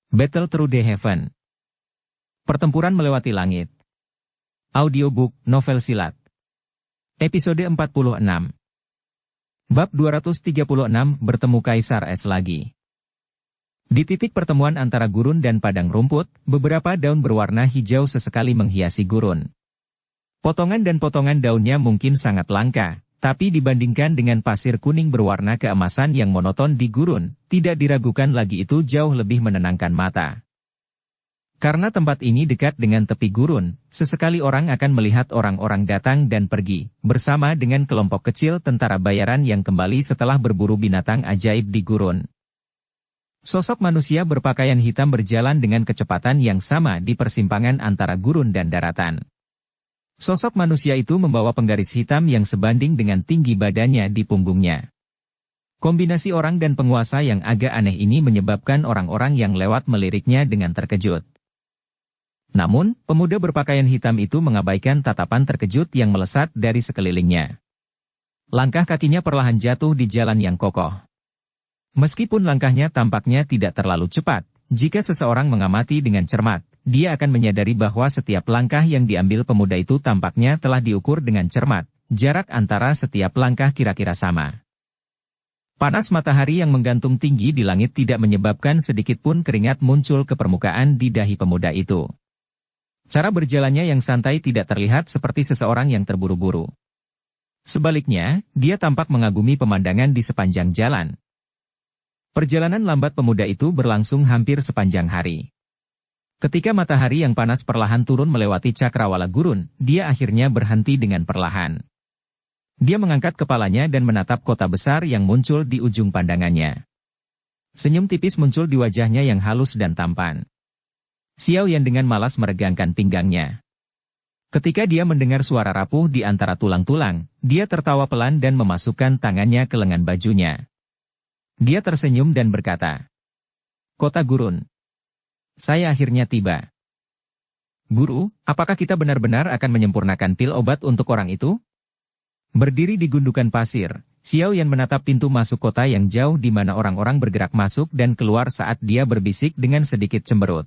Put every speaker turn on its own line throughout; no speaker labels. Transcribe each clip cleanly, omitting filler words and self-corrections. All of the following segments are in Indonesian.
Battle Through the Heaven. Pertempuran melewati langit. Audiobook, novel silat. Episode 46. Bab 236, bertemu Kaisar Es lagi. Di titik pertemuan antara gurun dan padang rumput, beberapa daun berwarna hijau sesekali menghiasi gurun. Potongan dan potongan daunnya mungkin sangat langka, tapi dibandingkan dengan pasir kuning berwarna keemasan yang monoton di gurun, tidak diragukan lagi itu jauh lebih menenangkan mata. Karena tempat ini dekat dengan tepi gurun, sesekali orang akan melihat orang-orang datang dan pergi, bersama dengan kelompok kecil tentara bayaran yang kembali setelah berburu binatang ajaib di gurun. Sosok manusia berpakaian hitam berjalan dengan kecepatan yang sama di persimpangan antara gurun dan daratan. Sosok manusia itu membawa penggaris hitam yang sebanding dengan tinggi badannya di punggungnya. Kombinasi orang dan penguasa yang agak aneh ini menyebabkan orang-orang yang lewat meliriknya dengan terkejut. Namun, pemuda berpakaian hitam itu mengabaikan tatapan terkejut yang melesat dari sekelilingnya. Langkah kakinya perlahan jatuh di jalan yang kokoh. Meskipun langkahnya tampaknya tidak terlalu cepat, jika seseorang mengamati dengan cermat, dia akan menyadari bahwa setiap langkah yang diambil pemuda itu tampaknya telah diukur dengan cermat, jarak antara setiap langkah kira-kira sama. Panas matahari yang menggantung tinggi di langit tidak menyebabkan sedikit pun keringat muncul ke permukaan di dahi pemuda itu. Cara berjalannya yang santai tidak terlihat seperti seseorang yang terburu-buru. Sebaliknya, dia tampak mengagumi pemandangan di sepanjang jalan. Perjalanan lambat pemuda itu berlangsung hampir sepanjang hari. Ketika matahari yang panas perlahan turun melewati cakrawala gurun, dia akhirnya berhenti dengan perlahan. Dia mengangkat kepalanya dan menatap kota besar yang muncul di ujung pandangannya. Senyum tipis muncul di wajahnya yang halus dan tampan. Xiao Yan dengan malas meregangkan pinggangnya. Ketika dia mendengar suara rapuh di antara tulang-tulang, dia tertawa pelan dan memasukkan tangannya ke lengan bajunya. Dia tersenyum dan berkata, "Kota Gurun. Saya akhirnya tiba. Guru, apakah kita benar-benar akan menyempurnakan pil obat untuk orang itu?" Berdiri di gundukan pasir, Xiao Yan menatap pintu masuk kota yang jauh di mana orang-orang bergerak masuk dan keluar saat dia berbisik dengan sedikit cemberut.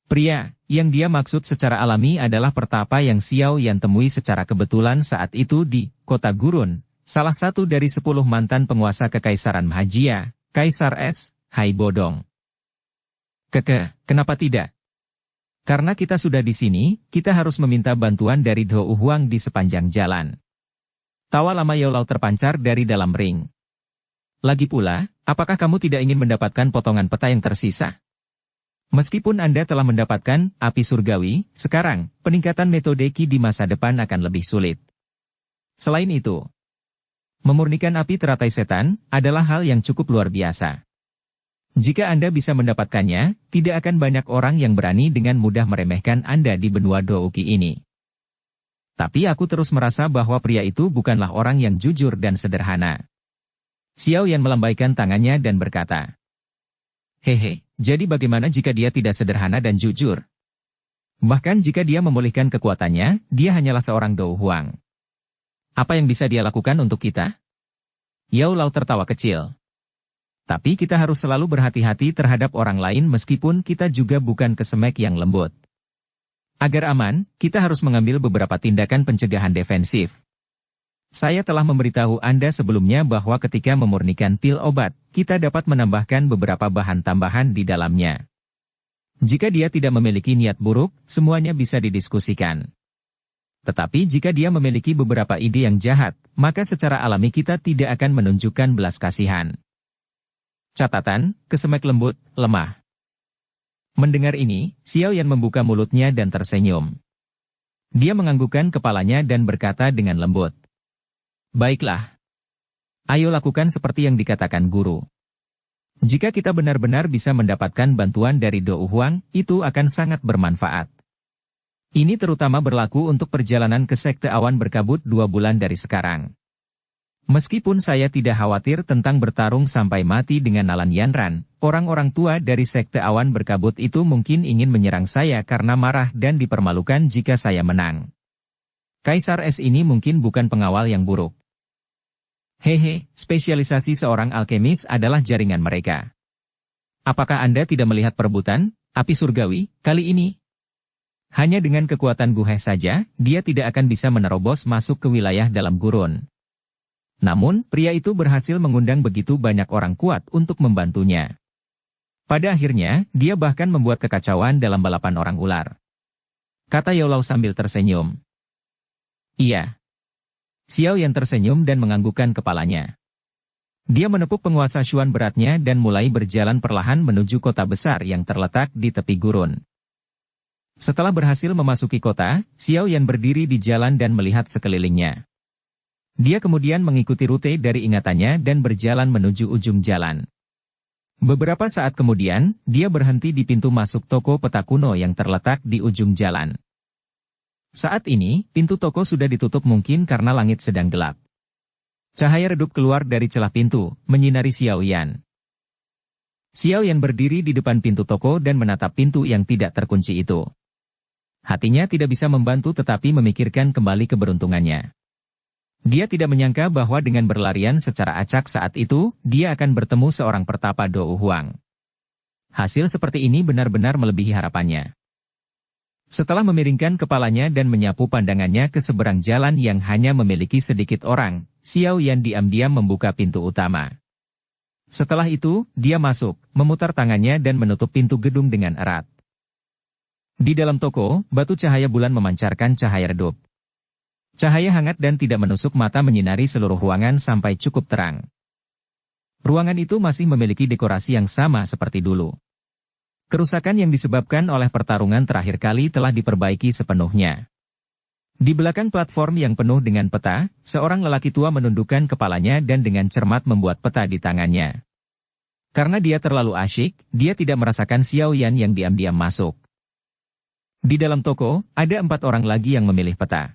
Pria, yang dia maksud secara alami adalah pertapa yang Xiao Yan temui secara kebetulan saat itu di kota Gurun, salah satu dari 10 mantan penguasa Kekaisaran Mahajia, Kaisar Es, Hai Bodong. Kenapa tidak? Karena kita sudah di sini, kita harus meminta bantuan dari Dou Huang di sepanjang jalan. Tawa lama Yao terpancar dari dalam ring. Lagi pula, apakah kamu tidak ingin mendapatkan potongan peta yang tersisa? Meskipun Anda telah mendapatkan api surgawi, sekarang, peningkatan metode Qi di masa depan akan lebih sulit. Selain itu, memurnikan api teratai setan adalah hal yang cukup luar biasa. Jika Anda bisa mendapatkannya, tidak akan banyak orang yang berani dengan mudah meremehkan Anda di benua Douqi ini. Tapi aku terus merasa bahwa pria itu bukanlah orang yang jujur dan sederhana. Xiao Yan melambaikan tangannya dan berkata, "Hehe, jadi bagaimana jika dia tidak sederhana dan jujur? Bahkan jika dia memulihkan kekuatannya, dia hanyalah seorang Dou Huang. Apa yang bisa dia lakukan untuk kita?" Yao Lao tertawa kecil. Tapi kita harus selalu berhati-hati terhadap orang lain meskipun kita juga bukan kesemek yang lembut. Agar aman, kita harus mengambil beberapa tindakan pencegahan defensif. Saya telah memberitahu Anda sebelumnya bahwa ketika memurnikan pil obat, kita dapat menambahkan beberapa bahan tambahan di dalamnya. Jika dia tidak memiliki niat buruk, semuanya bisa didiskusikan. Tetapi jika dia memiliki beberapa ide yang jahat, maka secara alami kita tidak akan menunjukkan belas kasihan. Catatan, kesemek lembut, lemah. Mendengar ini, Xiao Yan membuka mulutnya dan tersenyum. Dia menganggukkan kepalanya dan berkata dengan lembut, "Baiklah. Ayo lakukan seperti yang dikatakan guru. Jika kita benar-benar bisa mendapatkan bantuan dari Dou Huang, itu akan sangat bermanfaat. Ini terutama berlaku untuk perjalanan ke Sekte Awan Berkabut 2 bulan dari sekarang. Meskipun saya tidak khawatir tentang bertarung sampai mati dengan Nalan Yanran, orang-orang tua dari Sekte Awan Berkabut itu mungkin ingin menyerang saya karena marah dan dipermalukan jika saya menang. Kaisar Es ini mungkin bukan pengawal yang buruk. Hehe, spesialisasi seorang alkemis adalah jaringan mereka. Apakah Anda tidak melihat perebutan api surgawi kali ini? Hanya dengan kekuatan Guhe saja, dia tidak akan bisa menerobos masuk ke wilayah dalam gurun. Namun, pria itu berhasil mengundang begitu banyak orang kuat untuk membantunya. Pada akhirnya, dia bahkan membuat kekacauan dalam balapan orang ular. Kata Yao sambil tersenyum. Iya. Xiao Yan tersenyum dan menganggukkan kepalanya. Dia menepuk penguasa Xuan beratnya dan mulai berjalan perlahan menuju kota besar yang terletak di tepi gurun. Setelah berhasil memasuki kota, Xiao Yan berdiri di jalan dan melihat sekelilingnya. Dia kemudian mengikuti rute dari ingatannya dan berjalan menuju ujung jalan. Beberapa saat kemudian, dia berhenti di pintu masuk toko peta kuno yang terletak di ujung jalan. Saat ini, pintu toko sudah ditutup mungkin karena langit sedang gelap. Cahaya redup keluar dari celah pintu, menyinari Xiao Yan. Xiao Yan berdiri di depan pintu toko dan menatap pintu yang tidak terkunci itu. Hatinya tidak bisa membantu tetapi memikirkan kembali keberuntungannya. Dia tidak menyangka bahwa dengan berlarian secara acak saat itu, dia akan bertemu seorang pertapa Dou Huang. Hasil seperti ini benar-benar melebihi harapannya. Setelah memiringkan kepalanya dan menyapu pandangannya ke seberang jalan yang hanya memiliki sedikit orang, Xiao Yan diam-diam membuka pintu utama. Setelah itu, dia masuk, memutar tangannya dan menutup pintu gedung dengan erat. Di dalam toko, batu cahaya bulan memancarkan cahaya redup. Cahaya hangat dan tidak menusuk mata menyinari seluruh ruangan sampai cukup terang. Ruangan itu masih memiliki dekorasi yang sama seperti dulu. Kerusakan yang disebabkan oleh pertarungan terakhir kali telah diperbaiki sepenuhnya. Di belakang platform yang penuh dengan peta, seorang lelaki tua menundukkan kepalanya dan dengan cermat membuat peta di tangannya. Karena dia terlalu asyik, dia tidak merasakan Xiao Yan yang diam-diam masuk. Di dalam toko, ada 4 orang lagi yang memilih peta.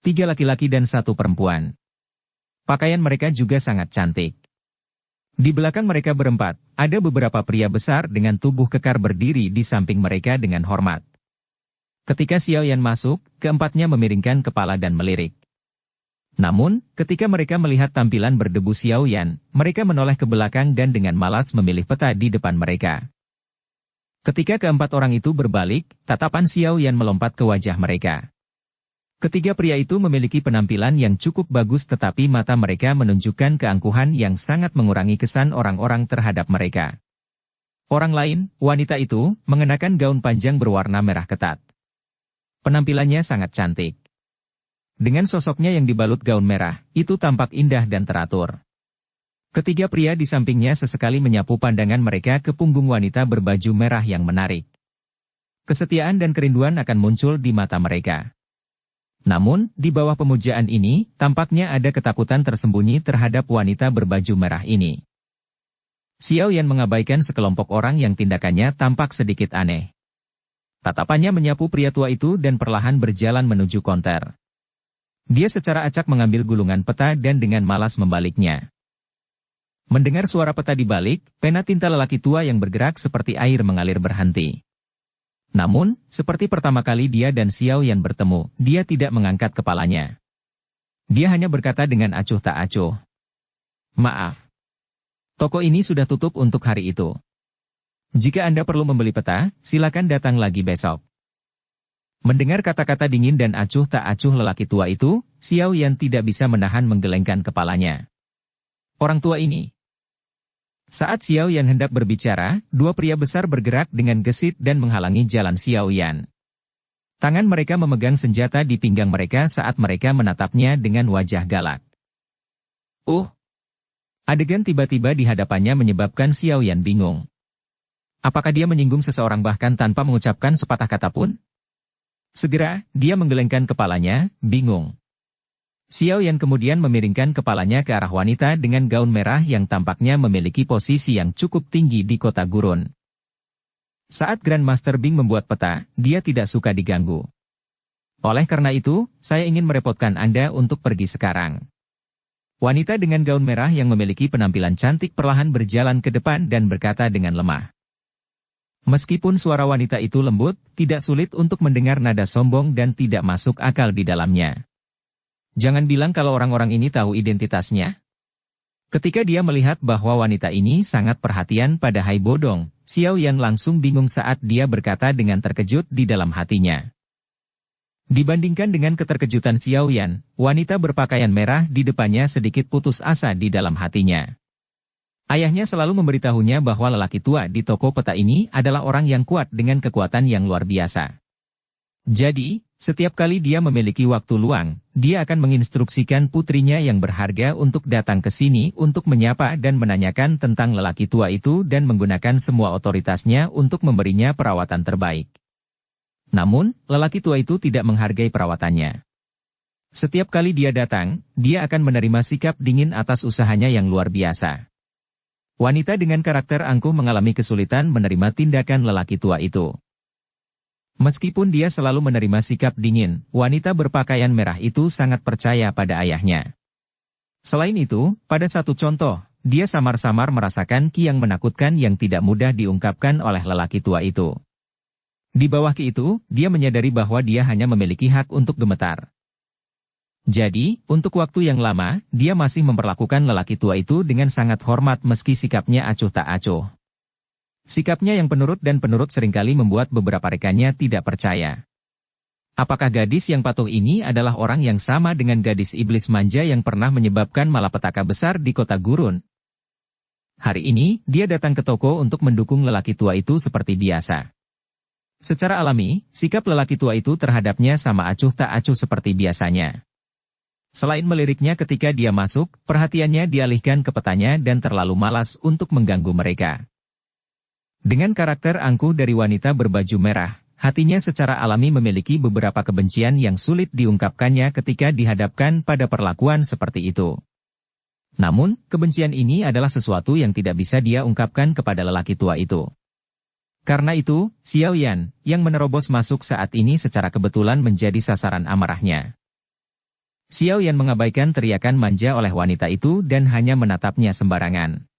3 laki-laki dan 1 perempuan. Pakaian mereka juga sangat cantik. Di belakang mereka berempat, ada beberapa pria besar dengan tubuh kekar berdiri di samping mereka dengan hormat. Ketika Xiao Yan masuk, keempatnya memiringkan kepala dan melirik. Namun, ketika mereka melihat tampilan berdebu Xiao Yan, mereka menoleh ke belakang dan dengan malas memilih peta di depan mereka. Ketika keempat orang itu berbalik, tatapan Xiao Yan melompat ke wajah mereka. Ketiga pria itu memiliki penampilan yang cukup bagus tetapi mata mereka menunjukkan keangkuhan yang sangat mengurangi kesan orang-orang terhadap mereka. Orang lain, wanita itu, mengenakan gaun panjang berwarna merah ketat. Penampilannya sangat cantik. Dengan sosoknya yang dibalut gaun merah, itu tampak indah dan teratur. Ketiga pria di sampingnya sesekali menyapu pandangan mereka ke punggung wanita berbaju merah yang menarik. Kesetiaan dan kerinduan akan muncul di mata mereka. Namun, di bawah pemujaan ini, tampaknya ada ketakutan tersembunyi terhadap wanita berbaju merah ini. Xiao Yan mengabaikan sekelompok orang yang tindakannya tampak sedikit aneh. Tatapannya menyapu pria tua itu dan perlahan berjalan menuju konter. Dia secara acak mengambil gulungan peta dan dengan malas membaliknya. Mendengar suara peta dibalik, pena tinta lelaki tua yang bergerak seperti air mengalir berhenti. Namun, seperti pertama kali dia dan Xiao Yan bertemu, dia tidak mengangkat kepalanya. Dia hanya berkata dengan acuh tak acuh. Maaf. Toko ini sudah tutup untuk hari itu. Jika Anda perlu membeli peta, silakan datang lagi besok. Mendengar kata-kata dingin dan acuh tak acuh lelaki tua itu, Xiao Yan tidak bisa menahan menggelengkan kepalanya. Orang tua ini. Saat Xiao Yan hendak berbicara, 2 pria besar bergerak dengan gesit dan menghalangi jalan Xiao Yan. Tangan mereka memegang senjata di pinggang mereka saat mereka menatapnya dengan wajah galak. Adegan tiba-tiba di hadapannya menyebabkan Xiao Yan bingung. Apakah dia menyinggung seseorang bahkan tanpa mengucapkan sepatah kata pun? Segera, dia menggelengkan kepalanya, bingung. Xiao Yan kemudian memiringkan kepalanya ke arah wanita dengan gaun merah yang tampaknya memiliki posisi yang cukup tinggi di kota gurun. Saat Grandmaster Bing membuat peta, dia tidak suka diganggu. Oleh karena itu, saya ingin merepotkan Anda untuk pergi sekarang. Wanita dengan gaun merah yang memiliki penampilan cantik perlahan berjalan ke depan dan berkata dengan lemah. Meskipun suara wanita itu lembut, tidak sulit untuk mendengar nada sombong dan tidak masuk akal di dalamnya. Jangan bilang kalau orang-orang ini tahu identitasnya. Ketika dia melihat bahwa wanita ini sangat perhatian pada Hai Bodong, Xiao Yan langsung bingung saat dia berkata dengan terkejut di dalam hatinya. Dibandingkan dengan keterkejutan Xiao Yan, wanita berpakaian merah di depannya sedikit putus asa di dalam hatinya. Ayahnya selalu memberitahunya bahwa lelaki tua di toko peta ini adalah orang yang kuat dengan kekuatan yang luar biasa. Jadi, setiap kali dia memiliki waktu luang, dia akan menginstruksikan putrinya yang berharga untuk datang ke sini untuk menyapa dan menanyakan tentang lelaki tua itu dan menggunakan semua otoritasnya untuk memberinya perawatan terbaik. Namun, lelaki tua itu tidak menghargai perawatannya. Setiap kali dia datang, dia akan menerima sikap dingin atas usahanya yang luar biasa. Wanita dengan karakter angkuh mengalami kesulitan menerima tindakan lelaki tua itu. Meskipun dia selalu menerima sikap dingin, wanita berpakaian merah itu sangat percaya pada ayahnya. Selain itu, pada satu contoh, dia samar-samar merasakan ki yang menakutkan yang tidak mudah diungkapkan oleh lelaki tua itu. Di bawah ki itu, dia menyadari bahwa dia hanya memiliki hak untuk gemetar. Jadi, untuk waktu yang lama, dia masih memperlakukan lelaki tua itu dengan sangat hormat meski sikapnya acuh tak acuh. Sikapnya yang penurut dan penurut seringkali membuat beberapa rekannya tidak percaya. Apakah gadis yang patuh ini adalah orang yang sama dengan gadis iblis manja yang pernah menyebabkan malapetaka besar di kota Gurun? Hari ini, dia datang ke toko untuk mendukung lelaki tua itu seperti biasa. Secara alami, sikap lelaki tua itu terhadapnya sama acuh tak acuh seperti biasanya. Selain meliriknya ketika dia masuk, perhatiannya dialihkan ke petanya dan terlalu malas untuk mengganggu mereka. Dengan karakter angkuh dari wanita berbaju merah, hatinya secara alami memiliki beberapa kebencian yang sulit diungkapkannya ketika dihadapkan pada perlakuan seperti itu. Namun, kebencian ini adalah sesuatu yang tidak bisa dia ungkapkan kepada lelaki tua itu. Karena itu, Xiao Yan, yang menerobos masuk saat ini secara kebetulan menjadi sasaran amarahnya. Xiao Yan mengabaikan teriakan manja oleh wanita itu dan hanya menatapnya sembarangan.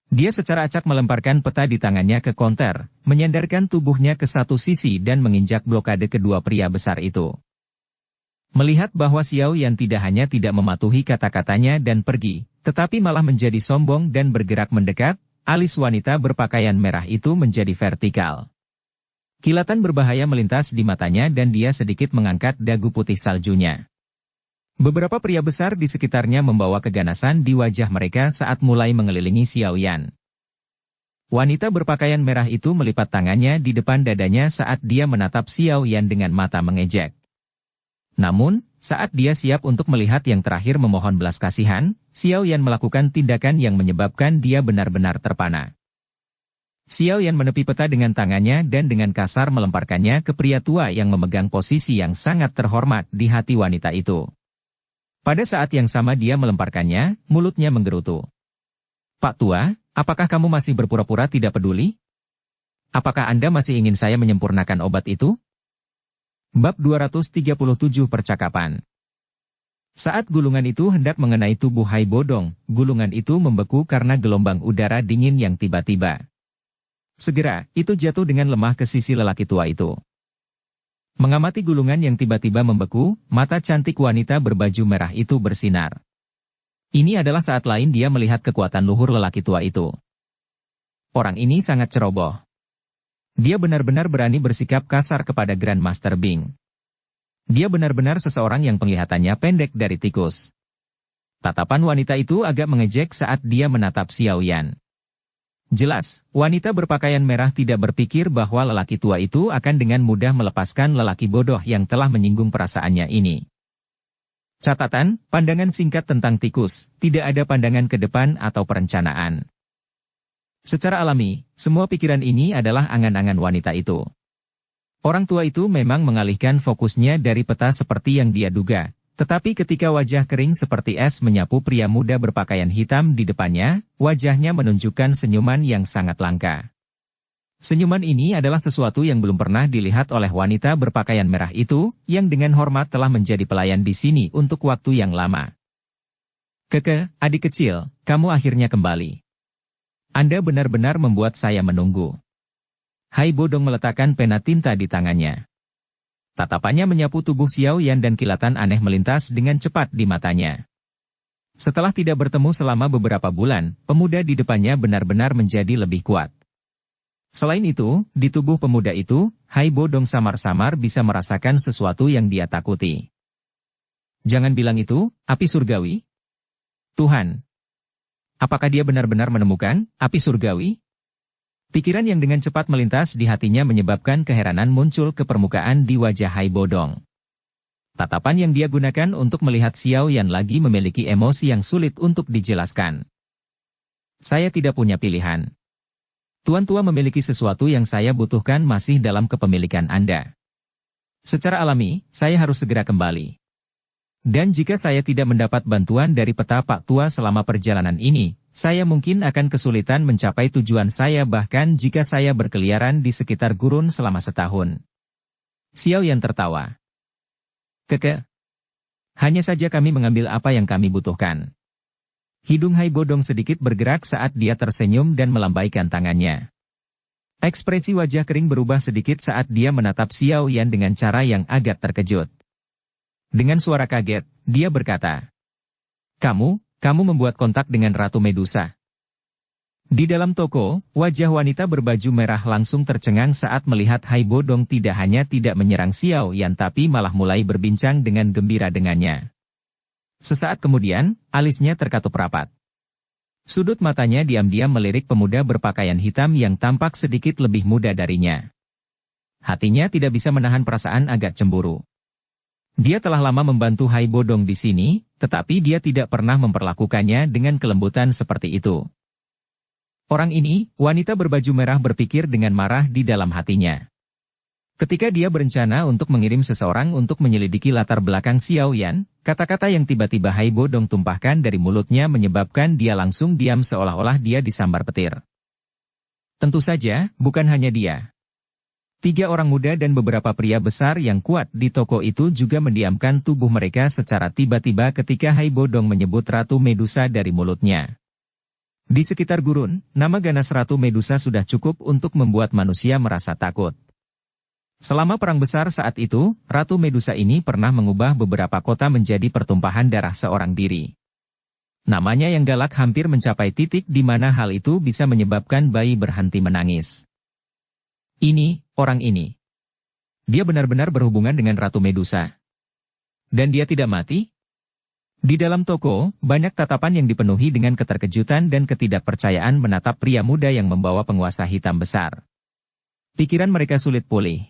Dia secara acak melemparkan peta di tangannya ke konter, menyandarkan tubuhnya ke satu sisi dan menginjak blokade kedua pria besar itu. Melihat bahwa Xiao Yan tidak hanya tidak mematuhi kata-katanya dan pergi, tetapi malah menjadi sombong dan bergerak mendekat, alis wanita berpakaian merah itu menjadi vertikal. Kilatan berbahaya melintas di matanya dan dia sedikit mengangkat dagu putih saljunya. Beberapa pria besar di sekitarnya membawa keganasan di wajah mereka saat mulai mengelilingi Xiao Yan. Wanita berpakaian merah itu melipat tangannya di depan dadanya saat dia menatap Xiao Yan dengan mata mengejek. Namun, saat dia siap untuk melihat yang terakhir memohon belas kasihan, Xiao Yan melakukan tindakan yang menyebabkan dia benar-benar terpana. Xiao Yan menepi peta dengan tangannya dan dengan kasar melemparkannya ke pria tua yang memegang posisi yang sangat terhormat di hati wanita itu. Pada saat yang sama dia melemparkannya, mulutnya menggerutu. "Pak Tua, apakah kamu masih berpura-pura tidak peduli? Apakah Anda masih ingin saya menyempurnakan obat itu?" Bab 237 Percakapan. Saat gulungan itu hendak mengenai tubuh Hai Bodong, gulungan itu membeku karena gelombang udara dingin yang tiba-tiba. Segera, itu jatuh dengan lemah ke sisi lelaki tua itu. Mengamati gulungan yang tiba-tiba membeku, mata cantik wanita berbaju merah itu bersinar. Ini adalah saat lain dia melihat kekuatan luhur lelaki tua itu. Orang ini sangat ceroboh. Dia benar-benar berani bersikap kasar kepada Grandmaster Bing. Dia benar-benar seseorang yang penglihatannya pendek dari tikus. Tatapan wanita itu agak mengejek saat dia menatap Xiao Yan. Jelas, wanita berpakaian merah tidak berpikir bahwa lelaki tua itu akan dengan mudah melepaskan lelaki bodoh yang telah menyinggung perasaannya ini. Catatan, pandangan singkat tentang tikus, tidak ada pandangan ke depan atau perencanaan. Secara alami, semua pikiran ini adalah angan-angan wanita itu. Orang tua itu memang mengalihkan fokusnya dari peta seperti yang dia duga, tetapi ketika wajah kering seperti es menyapu pria muda berpakaian hitam di depannya, wajahnya menunjukkan senyuman yang sangat langka. Senyuman ini adalah sesuatu yang belum pernah dilihat oleh wanita berpakaian merah itu, yang dengan hormat telah menjadi pelayan di sini untuk waktu yang lama. "Keke, adik kecil, kamu akhirnya kembali. Anda benar-benar membuat saya menunggu." Hai Bodong meletakkan pena tinta di tangannya. Tatapannya menyapu tubuh Xiao Yan dan kilatan aneh melintas dengan cepat di matanya. Setelah tidak bertemu selama beberapa bulan, pemuda di depannya benar-benar menjadi lebih kuat. Selain itu, di tubuh pemuda itu, Hai Bodong samar-samar bisa merasakan sesuatu yang dia takuti. Jangan bilang itu, api surgawi? Tuhan! Apakah dia benar-benar menemukan api surgawi? Pikiran yang dengan cepat melintas di hatinya menyebabkan keheranan muncul ke permukaan di wajah Hai Bodong. Tatapan yang dia gunakan untuk melihat Xiao Yan lagi memiliki emosi yang sulit untuk dijelaskan. Saya tidak punya pilihan. Tuan tua memiliki sesuatu yang saya butuhkan masih dalam kepemilikan Anda. Secara alami, saya harus segera kembali. Dan jika saya tidak mendapat bantuan dari peta Pak Tua selama perjalanan ini, saya mungkin akan kesulitan mencapai tujuan saya bahkan jika saya berkeliaran di sekitar gurun selama setahun. Xiao Yan tertawa. Keke. Hanya saja kami mengambil apa yang kami butuhkan. Hidung Hai Bodong sedikit bergerak saat dia tersenyum dan melambaikan tangannya. Ekspresi wajah kering berubah sedikit saat dia menatap Xiao Yan dengan cara yang agak terkejut. Dengan suara kaget, dia berkata, Kamu membuat kontak dengan Ratu Medusa. Di dalam toko, wajah wanita berbaju merah langsung tercengang saat melihat Hai Bodong tidak hanya tidak menyerang Xiao Yan tapi malah mulai berbincang dengan gembira dengannya. Sesaat kemudian, alisnya terkatup rapat. Sudut matanya diam-diam melirik pemuda berpakaian hitam yang tampak sedikit lebih muda darinya. Hatinya tidak bisa menahan perasaan agak cemburu. Dia telah lama membantu Hai Bodong di sini, tetapi dia tidak pernah memperlakukannya dengan kelembutan seperti itu. Orang ini, wanita berbaju merah berpikir dengan marah di dalam hatinya. Ketika dia berencana untuk mengirim seseorang untuk menyelidiki latar belakang Xiao Yan, kata-kata yang tiba-tiba Hai Bodong tumpahkan dari mulutnya menyebabkan dia langsung diam seolah-olah dia disambar petir. Tentu saja, bukan hanya dia. 3 orang muda dan beberapa pria besar yang kuat di toko itu juga mendiamkan tubuh mereka secara tiba-tiba ketika Hai Bodong menyebut Ratu Medusa dari mulutnya. Di sekitar gurun, nama ganas Ratu Medusa sudah cukup untuk membuat manusia merasa takut. Selama perang besar saat itu, Ratu Medusa ini pernah mengubah beberapa kota menjadi pertumpahan darah seorang diri. Namanya yang galak hampir mencapai titik di mana hal itu bisa menyebabkan bayi berhenti menangis. Orang ini. Dia benar-benar berhubungan dengan Ratu Medusa. Dan dia tidak mati? Di dalam toko, banyak tatapan yang dipenuhi dengan keterkejutan dan ketidakpercayaan menatap pria muda yang membawa penguasa hitam besar. Pikiran mereka sulit pulih.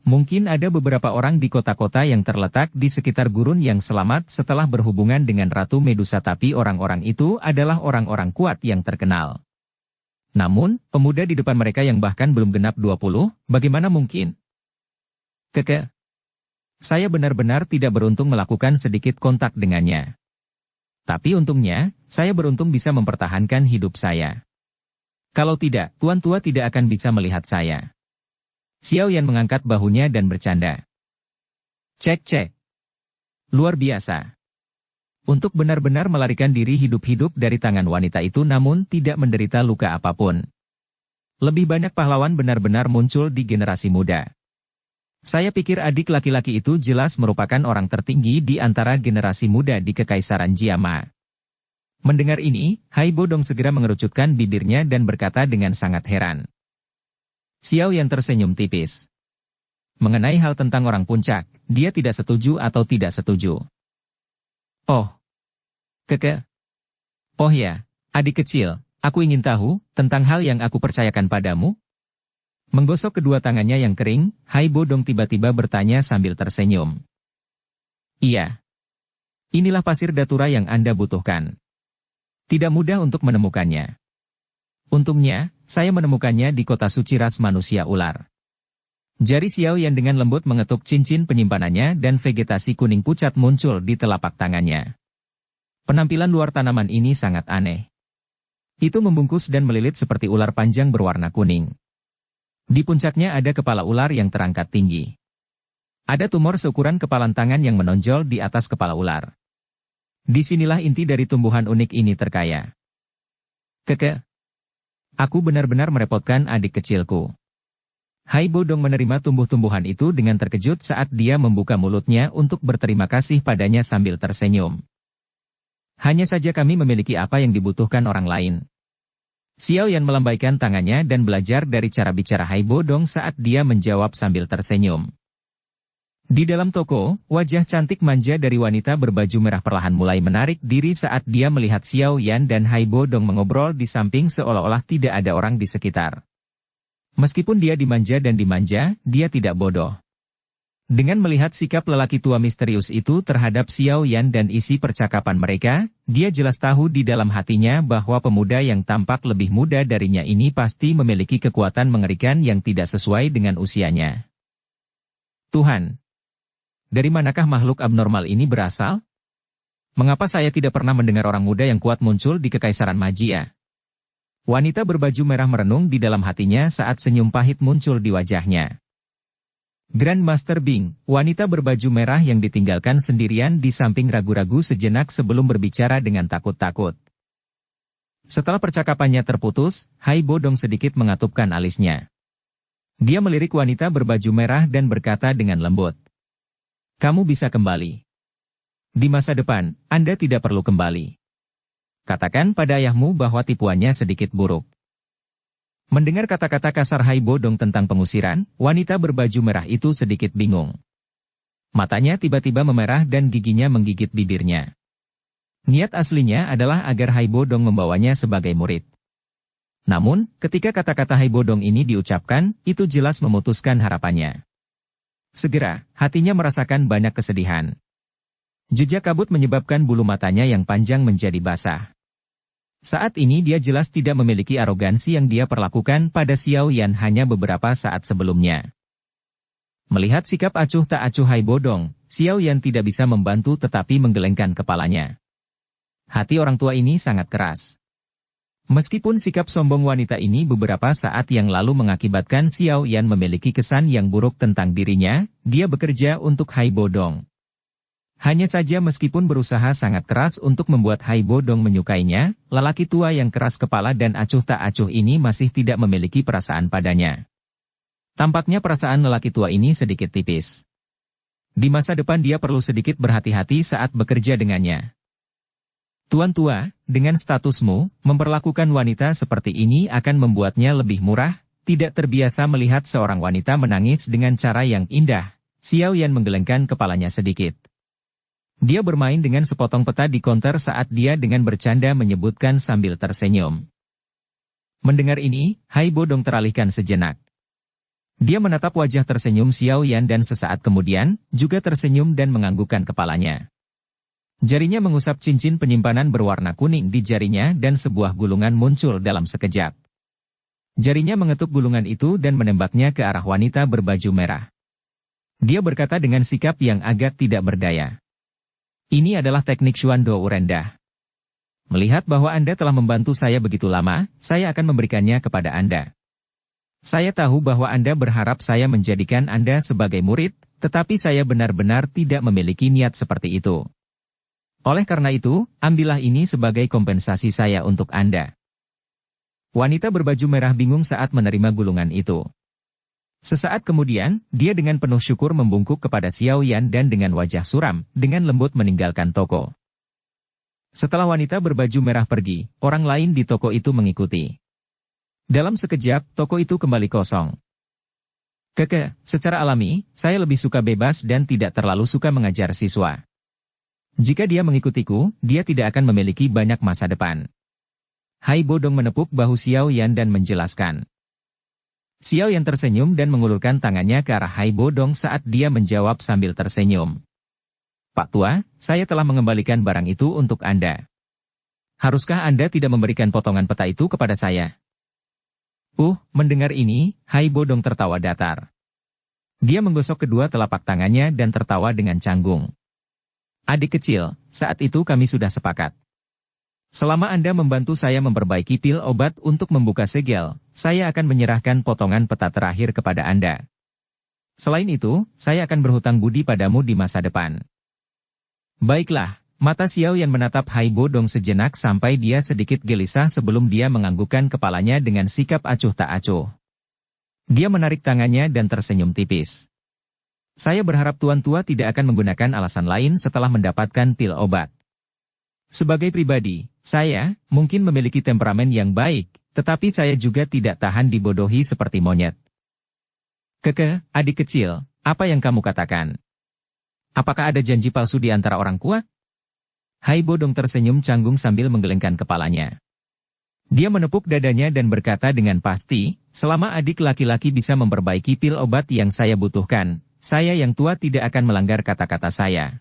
Mungkin ada beberapa orang di kota-kota yang terletak di sekitar gurun yang selamat setelah berhubungan dengan Ratu Medusa tapi orang-orang itu adalah orang-orang kuat yang terkenal. Namun, pemuda di depan mereka yang bahkan belum genap 20, bagaimana mungkin? Saya benar-benar tidak beruntung melakukan sedikit kontak dengannya. Tapi untungnya, saya beruntung bisa mempertahankan hidup saya. Kalau tidak, Tuan Tua tidak akan bisa melihat saya. Xiao Yan mengangkat bahunya dan bercanda. Cek. Luar biasa. Untuk benar-benar melarikan diri hidup-hidup dari tangan wanita itu namun tidak menderita luka apapun. Lebih banyak pahlawan benar-benar muncul di generasi muda. Saya pikir adik laki-laki itu jelas merupakan orang tertinggi di antara generasi muda di Kekaisaran Jiama. Mendengar ini, Hai Bodong segera mengerucutkan bibirnya dan berkata dengan sangat heran. Xiao Yan tersenyum tipis. Mengenai hal tentang orang puncak, dia tidak setuju atau tidak setuju. Oh. Oh ya, adik kecil, aku ingin tahu tentang hal yang aku percayakan padamu. Menggosok kedua tangannya yang kering, Hai Bodong tiba-tiba bertanya sambil tersenyum. Iya. Inilah pasir datura yang Anda butuhkan. Tidak mudah untuk menemukannya. Untungnya, saya menemukannya di kota suci ras manusia ular. Jari Xiao Yan dengan lembut mengetuk cincin penyimpanannya dan vegetasi kuning pucat muncul di telapak tangannya. Penampilan luar tanaman ini sangat aneh. Itu membungkus dan melilit seperti ular panjang berwarna kuning. Di puncaknya ada kepala ular yang terangkat tinggi. Ada tumor seukuran kepalan tangan yang menonjol di atas kepala ular. Disinilah inti dari tumbuhan unik ini terkaya. Aku benar-benar merepotkan adik kecilku. Hai Bodong menerima tumbuh-tumbuhan itu dengan terkejut saat dia membuka mulutnya untuk berterima kasih padanya sambil tersenyum. Hanya saja kami memiliki apa yang dibutuhkan orang lain. Xiao Yan melambaikan tangannya dan belajar dari cara bicara Hai Bodong saat dia menjawab sambil tersenyum. Di dalam toko, wajah cantik manja dari wanita berbaju merah perlahan mulai menarik diri saat dia melihat Xiao Yan dan Hai Bodong mengobrol di samping seolah-olah tidak ada orang di sekitar. Meskipun dia dimanja dan dimanja, dia tidak bodoh. Dengan melihat sikap lelaki tua misterius itu terhadap Xiao Yan dan isi percakapan mereka, dia jelas tahu di dalam hatinya bahwa pemuda yang tampak lebih muda darinya ini pasti memiliki kekuatan mengerikan yang tidak sesuai dengan usianya. Tuhan! Dari manakah makhluk abnormal ini berasal? Mengapa saya tidak pernah mendengar orang muda yang kuat muncul di Kekaisaran Magia? Wanita berbaju merah merenung di dalam hatinya saat senyum pahit muncul di wajahnya. Grandmaster Bing, wanita berbaju merah yang ditinggalkan sendirian di samping ragu-ragu sejenak sebelum berbicara dengan takut-takut. Setelah percakapannya terputus, Hai Bodong sedikit mengatupkan alisnya. Dia melirik wanita berbaju merah dan berkata dengan lembut. Kamu bisa kembali. Di masa depan, Anda tidak perlu kembali. Katakan pada ayahmu bahwa tipuannya sedikit buruk. Mendengar kata-kata kasar Hai Bodong tentang pengusiran, wanita berbaju merah itu sedikit bingung. Matanya tiba-tiba memerah dan giginya menggigit bibirnya. Niat aslinya adalah agar Hai Bodong membawanya sebagai murid. Namun, ketika kata-kata Hai Bodong ini diucapkan, itu jelas memutuskan harapannya. Segera, hatinya merasakan banyak kesedihan. Jejak kabut menyebabkan bulu matanya yang panjang menjadi basah. Saat ini dia jelas tidak memiliki arogansi yang dia perlakukan pada Xiao Yan hanya beberapa saat sebelumnya. Melihat sikap acuh tak acuh Hai Bodong, Xiao Yan tidak bisa membantu tetapi menggelengkan kepalanya. Hati orang tua ini sangat keras. Meskipun sikap sombong wanita ini beberapa saat yang lalu mengakibatkan Xiao Yan memiliki kesan yang buruk tentang dirinya, dia bekerja untuk Hai Bodong. Hanya saja meskipun berusaha sangat keras untuk membuat Hai Bodong menyukainya, lelaki tua yang keras kepala dan acuh tak acuh ini masih tidak memiliki perasaan padanya. Tampaknya perasaan lelaki tua ini sedikit tipis. Di masa depan dia perlu sedikit berhati-hati saat bekerja dengannya. Tuan tua, dengan statusmu, memperlakukan wanita seperti ini akan membuatnya lebih murah, tidak terbiasa melihat seorang wanita menangis dengan cara yang indah. Xiao Yan menggelengkan kepalanya sedikit. Dia bermain dengan sepotong peta di konter saat dia dengan bercanda menyebutkan sambil tersenyum. Mendengar ini, Hai Bodong teralihkan sejenak. Dia menatap wajah tersenyum Xiao Yan dan sesaat kemudian, juga tersenyum dan menganggukkan kepalanya. Jarinya mengusap cincin penyimpanan berwarna kuning di jarinya dan sebuah gulungan muncul dalam sekejap. Jarinya mengetuk gulungan itu dan menembaknya ke arah wanita berbaju merah. Dia berkata dengan sikap yang agak tidak berdaya. Ini adalah teknik Xuan Do Rendah. Melihat bahwa Anda telah membantu saya begitu lama, saya akan memberikannya kepada Anda. Saya tahu bahwa Anda berharap saya menjadikan Anda sebagai murid, tetapi saya benar-benar tidak memiliki niat seperti itu. Oleh karena itu, ambillah ini sebagai kompensasi saya untuk Anda. Wanita berbaju merah bingung saat menerima gulungan itu. Sesaat kemudian, dia dengan penuh syukur membungkuk kepada Xiao Yan dan dengan wajah suram, dengan lembut meninggalkan toko. Setelah wanita berbaju merah pergi, orang lain di toko itu mengikuti. Dalam sekejap, toko itu kembali kosong. Secara alami, saya lebih suka bebas dan tidak terlalu suka mengajar siswa. Jika dia mengikutiku, dia tidak akan memiliki banyak masa depan. Hai Bodong menepuk bahu Xiao Yan dan menjelaskan. Xiao Yan tersenyum dan mengulurkan tangannya ke arah Hai Bodong saat dia menjawab sambil tersenyum. Pak Tua, saya telah mengembalikan barang itu untuk Anda. Haruskah Anda tidak memberikan potongan peta itu kepada saya? Mendengar ini, Hai Bodong tertawa datar. Dia menggosok kedua telapak tangannya dan tertawa dengan canggung. Adik kecil, saat itu kami sudah sepakat. Selama Anda membantu saya memperbaiki pil obat untuk membuka segel, saya akan menyerahkan potongan peta terakhir kepada Anda. Selain itu, saya akan berhutang budi padamu di masa depan. Baiklah, mata Xiao Yan menatap Hai Bodong sejenak sampai dia sedikit gelisah sebelum dia menganggukkan kepalanya dengan sikap acuh tak acuh. Dia menarik tangannya dan tersenyum tipis. Saya berharap Tuan Tua tidak akan menggunakan alasan lain setelah mendapatkan pil obat. Sebagai pribadi, saya mungkin memiliki temperamen yang baik, tetapi saya juga tidak tahan dibodohi seperti monyet. Keke, adik kecil, apa yang kamu katakan? Apakah ada janji palsu di antara orang tua? Haibo Dong tersenyum canggung sambil menggelengkan kepalanya. Dia menepuk dadanya dan berkata dengan pasti, selama adik laki-laki bisa memperbaiki pil obat yang saya butuhkan, saya yang tua tidak akan melanggar kata-kata saya.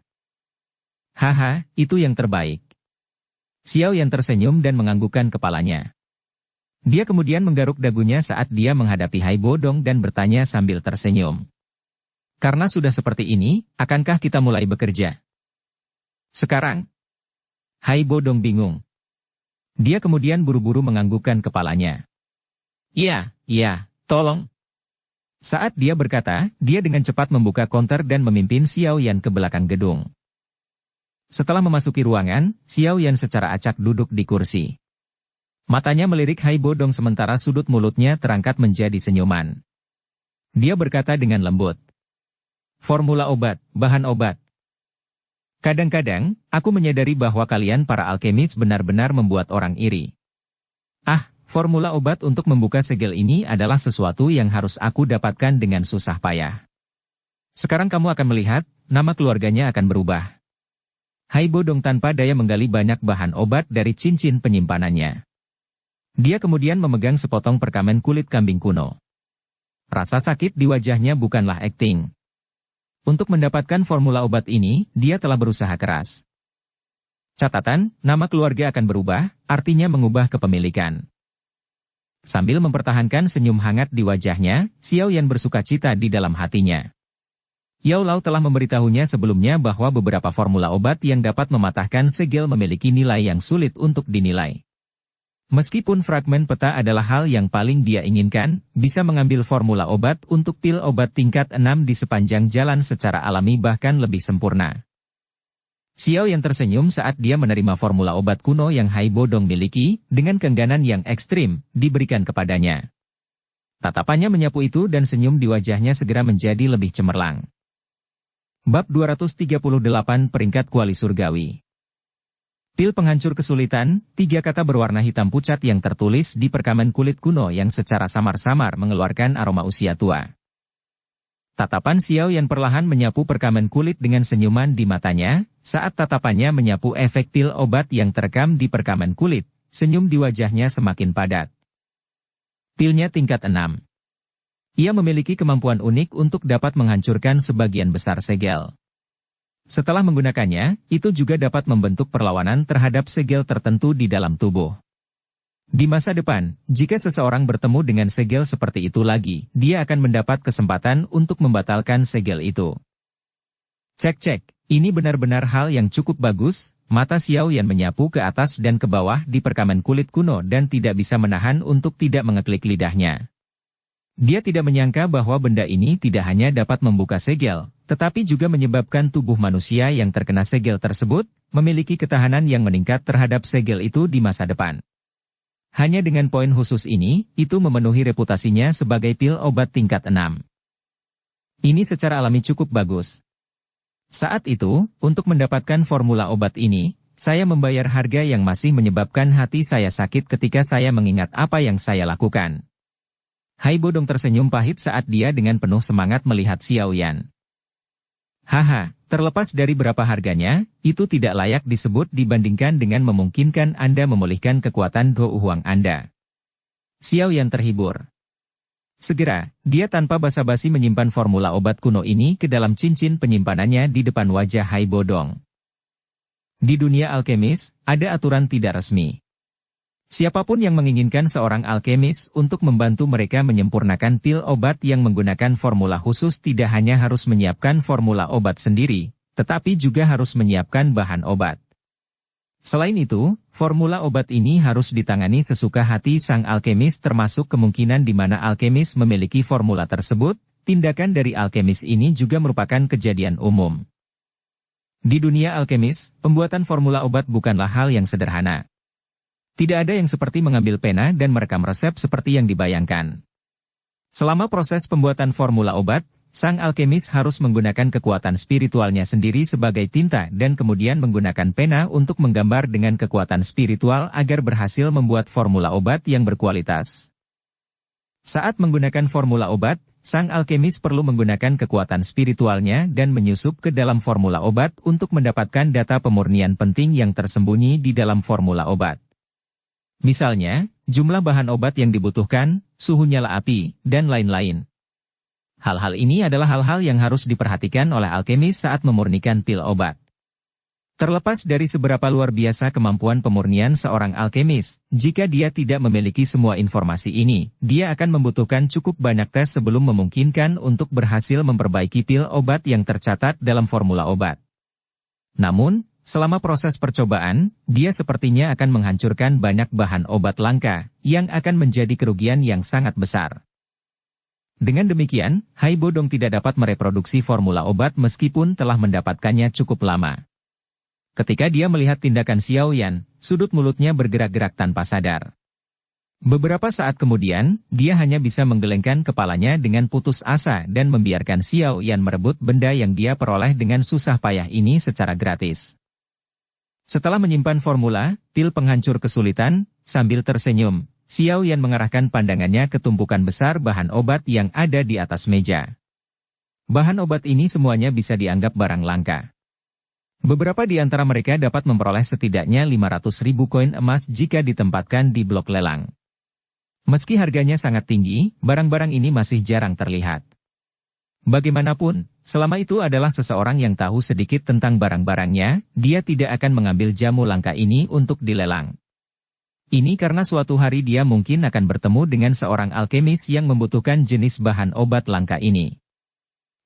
Haha, itu yang terbaik. Xiao Yan tersenyum dan menganggukkan kepalanya. Dia kemudian menggaruk dagunya saat dia menghadapi Haibo Dong dan bertanya sambil tersenyum. Karena sudah seperti ini, akankah kita mulai bekerja? Sekarang? Haibo Dong bingung. Dia kemudian buru-buru menganggukkan kepalanya. Iya, tolong. Saat dia berkata, dia dengan cepat membuka konter dan memimpin Xiao Yan ke belakang gedung. Setelah memasuki ruangan, Xiao Yan secara acak duduk di kursi. Matanya melirik Haibo Dong sementara sudut mulutnya terangkat menjadi senyuman. Dia berkata dengan lembut. Formula obat, bahan obat. Kadang-kadang, aku menyadari bahwa kalian para alkemis benar-benar membuat orang iri. Formula obat untuk membuka segel ini adalah sesuatu yang harus aku dapatkan dengan susah payah. Sekarang kamu akan melihat, nama keluarganya akan berubah. Haibo Dong tanpa daya menggali banyak bahan obat dari cincin penyimpanannya. Dia kemudian memegang sepotong perkamen kulit kambing kuno. Rasa sakit di wajahnya bukanlah akting. Untuk mendapatkan formula obat ini, dia telah berusaha keras. Catatan, nama keluarga akan berubah, artinya mengubah kepemilikan. Sambil mempertahankan senyum hangat di wajahnya, Xiao Yan bersukacita di dalam hatinya. Yao Lao telah memberitahunya sebelumnya bahwa beberapa formula obat yang dapat mematahkan segel memiliki nilai yang sulit untuk dinilai. Meskipun fragmen peta adalah hal yang paling dia inginkan, bisa mengambil formula obat untuk pil obat tingkat 6 di sepanjang jalan secara alami bahkan lebih sempurna. Xiao yang tersenyum saat dia menerima formula obat kuno yang Haibo Dong miliki, dengan keengganan yang ekstrim, diberikan kepadanya. Tatapannya menyapu itu dan senyum di wajahnya segera menjadi lebih cemerlang. Bab 238 Peringkat Kuali Surgawi. Pil penghancur kesulitan, 3 kata berwarna hitam pucat yang tertulis di perkamen kulit kuno yang secara samar-samar mengeluarkan aroma usia tua. Tatapan Xiao Yan perlahan menyapu perkamen kulit dengan senyuman di matanya, saat tatapannya menyapu efek pil obat yang terekam di perkamen kulit, senyum di wajahnya semakin padat. Pilnya tingkat 6. Ia memiliki kemampuan unik untuk dapat menghancurkan sebagian besar segel. Setelah menggunakannya, itu juga dapat membentuk perlawanan terhadap segel tertentu di dalam tubuh. Di masa depan, jika seseorang bertemu dengan segel seperti itu lagi, dia akan mendapat kesempatan untuk membatalkan segel itu. Cek, ini benar-benar hal yang cukup bagus, mata Xiao Yan menyapu ke atas dan ke bawah di perkamen kulit kuno dan tidak bisa menahan untuk tidak mengeklik lidahnya. Dia tidak menyangka bahwa benda ini tidak hanya dapat membuka segel, tetapi juga menyebabkan tubuh manusia yang terkena segel tersebut, memiliki ketahanan yang meningkat terhadap segel itu di masa depan. Hanya dengan poin khusus ini, itu memenuhi reputasinya sebagai pil obat tingkat 6. Ini secara alami cukup bagus. Saat itu, untuk mendapatkan formula obat ini, saya membayar harga yang masih menyebabkan hati saya sakit ketika saya mengingat apa yang saya lakukan. Haibo Dong tersenyum pahit saat dia dengan penuh semangat melihat Xiao Yan. Haha, terlepas dari berapa harganya, itu tidak layak disebut dibandingkan dengan memungkinkan Anda memulihkan kekuatan Dou Huang Anda. Xiao Yan terhibur. Segera, dia tanpa basa-basi menyimpan formula obat kuno ini ke dalam cincin penyimpanannya di depan wajah Haibo Dong. Di dunia alkemis, ada aturan tidak resmi. Siapapun yang menginginkan seorang alkemis untuk membantu mereka menyempurnakan pil obat yang menggunakan formula khusus tidak hanya harus menyiapkan formula obat sendiri, tetapi juga harus menyiapkan bahan obat. Selain itu, formula obat ini harus ditangani sesuka hati sang alkemis termasuk kemungkinan di mana alkemis memiliki formula tersebut, tindakan dari alkemis ini juga merupakan kejadian umum. Di dunia alkemis, pembuatan formula obat bukanlah hal yang sederhana. Tidak ada yang seperti mengambil pena dan merekam resep seperti yang dibayangkan. Selama proses pembuatan formula obat, sang alkemis harus menggunakan kekuatan spiritualnya sendiri sebagai tinta dan kemudian menggunakan pena untuk menggambar dengan kekuatan spiritual agar berhasil membuat formula obat yang berkualitas. Saat menggunakan formula obat, sang alkemis perlu menggunakan kekuatan spiritualnya dan menyusup ke dalam formula obat untuk mendapatkan data pemurnian penting yang tersembunyi di dalam formula obat. Misalnya, jumlah bahan obat yang dibutuhkan, suhu nyala api, dan lain-lain. Hal-hal ini adalah hal-hal yang harus diperhatikan oleh alkemis saat memurnikan pil obat. Terlepas dari seberapa luar biasa kemampuan pemurnian seorang alkemis, jika dia tidak memiliki semua informasi ini, dia akan membutuhkan cukup banyak tes sebelum memungkinkan untuk berhasil memperbaiki pil obat yang tercatat dalam formula obat. Namun, selama proses percobaan, dia sepertinya akan menghancurkan banyak bahan obat langka, yang akan menjadi kerugian yang sangat besar. Dengan demikian, Hai Bodong tidak dapat mereproduksi formula obat meskipun telah mendapatkannya cukup lama. Ketika dia melihat tindakan Xiao Yan, sudut mulutnya bergerak-gerak tanpa sadar. Beberapa saat kemudian, dia hanya bisa menggelengkan kepalanya dengan putus asa dan membiarkan Xiao Yan merebut benda yang dia peroleh dengan susah payah ini secara gratis. Setelah menyimpan formula, pil penghancur kesulitan, sambil tersenyum, Xiao Yan mengarahkan pandangannya ke tumpukan besar bahan obat yang ada di atas meja. Bahan obat ini semuanya bisa dianggap barang langka. Beberapa di antara mereka dapat memperoleh setidaknya 500.000 koin emas jika ditempatkan di blok lelang. Meski harganya sangat tinggi, barang-barang ini masih jarang terlihat. Bagaimanapun, selama itu adalah seseorang yang tahu sedikit tentang barang-barangnya, dia tidak akan mengambil jamu langka ini untuk dilelang. Ini karena suatu hari dia mungkin akan bertemu dengan seorang alkemis yang membutuhkan jenis bahan obat langka ini.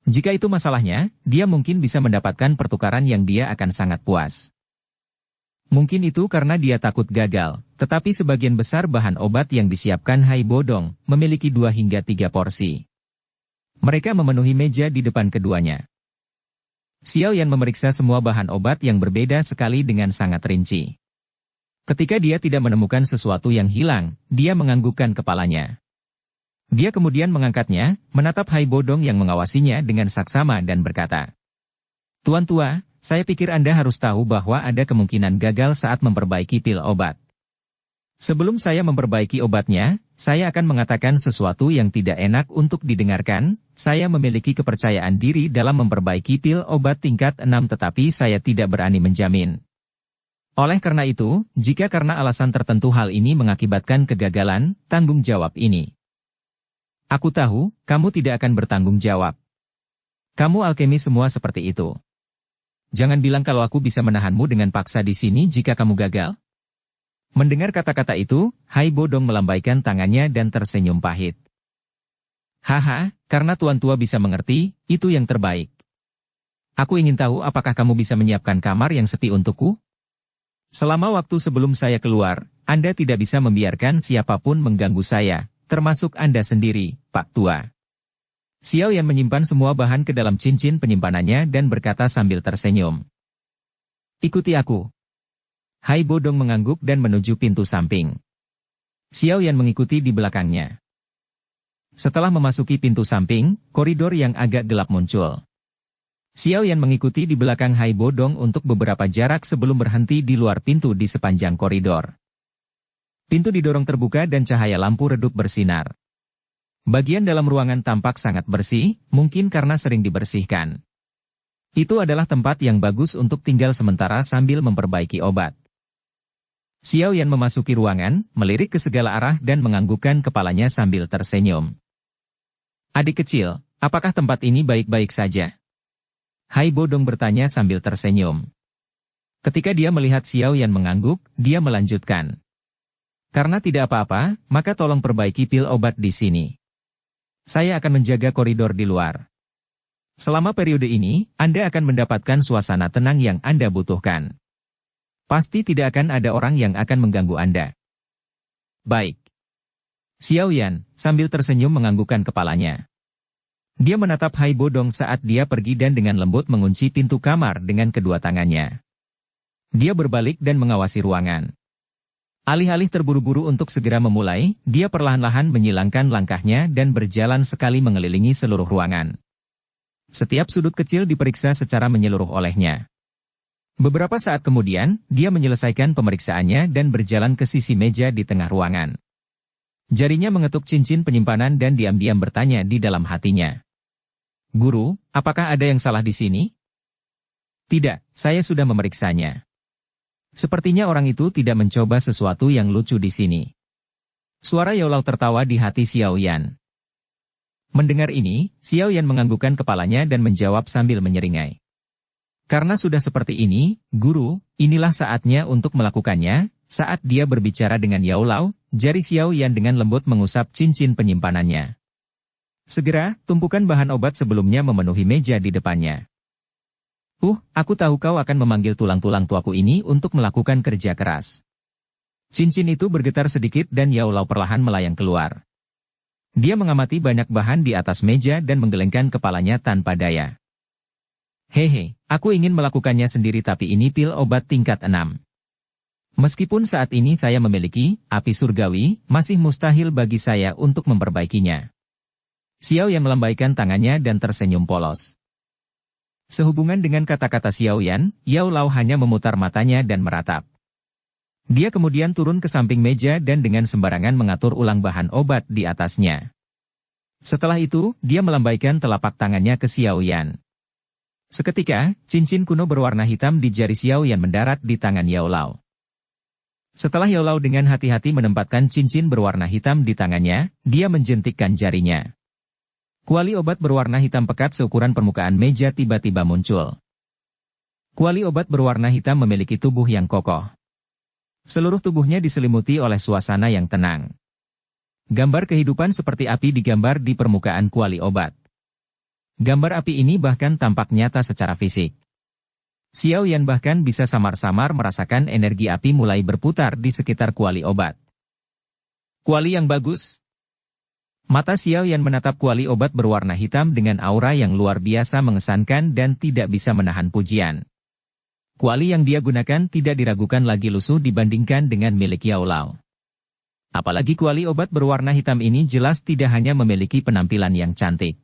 Jika itu masalahnya, dia mungkin bisa mendapatkan pertukaran yang dia akan sangat puas. Mungkin itu karena dia takut gagal, tetapi sebagian besar bahan obat yang disiapkan Hai Bodong memiliki 2 hingga 3 porsi. Mereka memenuhi meja di depan keduanya. Xiao Yan memeriksa semua bahan obat yang berbeda sekali dengan sangat rinci. Ketika dia tidak menemukan sesuatu yang hilang, dia menganggukkan kepalanya. Dia kemudian mengangkatnya, menatap Hai Bodong yang mengawasinya dengan saksama dan berkata, "Tuan tua, saya pikir Anda harus tahu bahwa ada kemungkinan gagal saat memperbaiki pil obat. Sebelum saya memperbaiki obatnya, saya akan mengatakan sesuatu yang tidak enak untuk didengarkan. Saya memiliki kepercayaan diri dalam memperbaiki pil obat tingkat 6 tetapi saya tidak berani menjamin. Oleh karena itu, jika karena alasan tertentu hal ini mengakibatkan kegagalan, tanggung jawab ini. Aku tahu, kamu tidak akan bertanggung jawab. Kamu alkemis semua seperti itu. Jangan bilang kalau aku bisa menahanmu dengan paksa di sini jika kamu gagal." Mendengar kata-kata itu, Hai Bodong melambaikan tangannya dan tersenyum pahit. "Haha, karena tuan tua bisa mengerti, itu yang terbaik. Aku ingin tahu apakah kamu bisa menyiapkan kamar yang sepi untukku? Selama waktu sebelum saya keluar, Anda tidak bisa membiarkan siapapun mengganggu saya, termasuk Anda sendiri, Pak Tua." Xiao Yan menyimpan semua bahan ke dalam cincin penyimpanannya dan berkata sambil tersenyum. "Ikuti aku." Hai Bodong mengangguk dan menuju pintu samping. Xiao Yan mengikuti di belakangnya. Setelah memasuki pintu samping, koridor yang agak gelap muncul. Xiao Yan mengikuti di belakang Hai Bodong untuk beberapa jarak sebelum berhenti di luar pintu di sepanjang koridor. Pintu didorong terbuka dan cahaya lampu redup bersinar. Bagian dalam ruangan tampak sangat bersih, mungkin karena sering dibersihkan. Itu adalah tempat yang bagus untuk tinggal sementara sambil memperbaiki obat. Xiao Yan memasuki ruangan, melirik ke segala arah dan menganggukkan kepalanya sambil tersenyum. "Adik kecil, apakah tempat ini baik-baik saja?" Hai Bodong bertanya sambil tersenyum. Ketika dia melihat Xiao Yan mengangguk, dia melanjutkan. "Karena tidak apa-apa, maka tolong perbaiki pil obat di sini. Saya akan menjaga koridor di luar. Selama periode ini, Anda akan mendapatkan suasana tenang yang Anda butuhkan. Pasti tidak akan ada orang yang akan mengganggu Anda." "Baik." Xiao Yan, sambil tersenyum menganggukkan kepalanya. Dia menatap Hai Bodong saat dia pergi dan dengan lembut mengunci pintu kamar dengan kedua tangannya. Dia berbalik dan mengawasi ruangan. Alih-alih terburu-buru untuk segera memulai, dia perlahan-lahan menyilangkan langkahnya dan berjalan sekali mengelilingi seluruh ruangan. Setiap sudut kecil diperiksa secara menyeluruh olehnya. Beberapa saat kemudian, dia menyelesaikan pemeriksaannya dan berjalan ke sisi meja di tengah ruangan. Jarinya mengetuk cincin penyimpanan dan diam-diam bertanya di dalam hatinya. Guru, apakah ada yang salah di sini? Tidak, saya sudah memeriksanya. Sepertinya orang itu tidak mencoba sesuatu yang lucu di sini. Suara Yaolau tertawa di hati Xiao Yan. Mendengar ini, Xiao Yan menganggukkan kepalanya dan menjawab sambil menyeringai. Karena sudah seperti ini, guru, inilah saatnya untuk melakukannya. Saat dia berbicara dengan Yaolau, jari Xiao Yan dengan lembut mengusap cincin penyimpanannya. Segera, tumpukan bahan obat sebelumnya memenuhi meja di depannya. Aku tahu kau akan memanggil tulang-tulang tuaku ini untuk melakukan kerja keras. Cincin itu bergetar sedikit dan Yaolau perlahan melayang keluar. Dia mengamati banyak bahan di atas meja dan menggelengkan kepalanya tanpa daya. Hehe, aku ingin melakukannya sendiri tapi ini pil obat tingkat 6. Meskipun saat ini saya memiliki api surgawi, masih mustahil bagi saya untuk memperbaikinya. Xiao Yan melambaikan tangannya dan tersenyum polos. Sehubungan dengan kata-kata Xiao Yan, Yaolau hanya memutar matanya dan meratap. Dia kemudian turun ke samping meja dan dengan sembarangan mengatur ulang bahan obat di atasnya. Setelah itu, dia melambaikan telapak tangannya ke Xiao Yan. Seketika, cincin kuno berwarna hitam di jari Xiao Yan mendarat di tangan Yaolau. Setelah Yaolau dengan hati-hati menempatkan cincin berwarna hitam di tangannya, dia menjentikkan jarinya. Kuali obat berwarna hitam pekat seukuran permukaan meja tiba-tiba muncul. Kuali obat berwarna hitam memiliki tubuh yang kokoh. Seluruh tubuhnya diselimuti oleh suasana yang tenang. Gambar kehidupan seperti api digambar di permukaan kuali obat. Gambar api ini bahkan tampak nyata secara fisik. Xiao Yan bahkan bisa samar-samar merasakan energi api mulai berputar di sekitar kuali obat. Kuali yang bagus. Mata Xiao Yan menatap kuali obat berwarna hitam dengan aura yang luar biasa mengesankan dan tidak bisa menahan pujian. Kuali yang dia gunakan tidak diragukan lagi lusuh dibandingkan dengan milik Yaolau. Apalagi kuali obat berwarna hitam ini jelas tidak hanya memiliki penampilan yang cantik.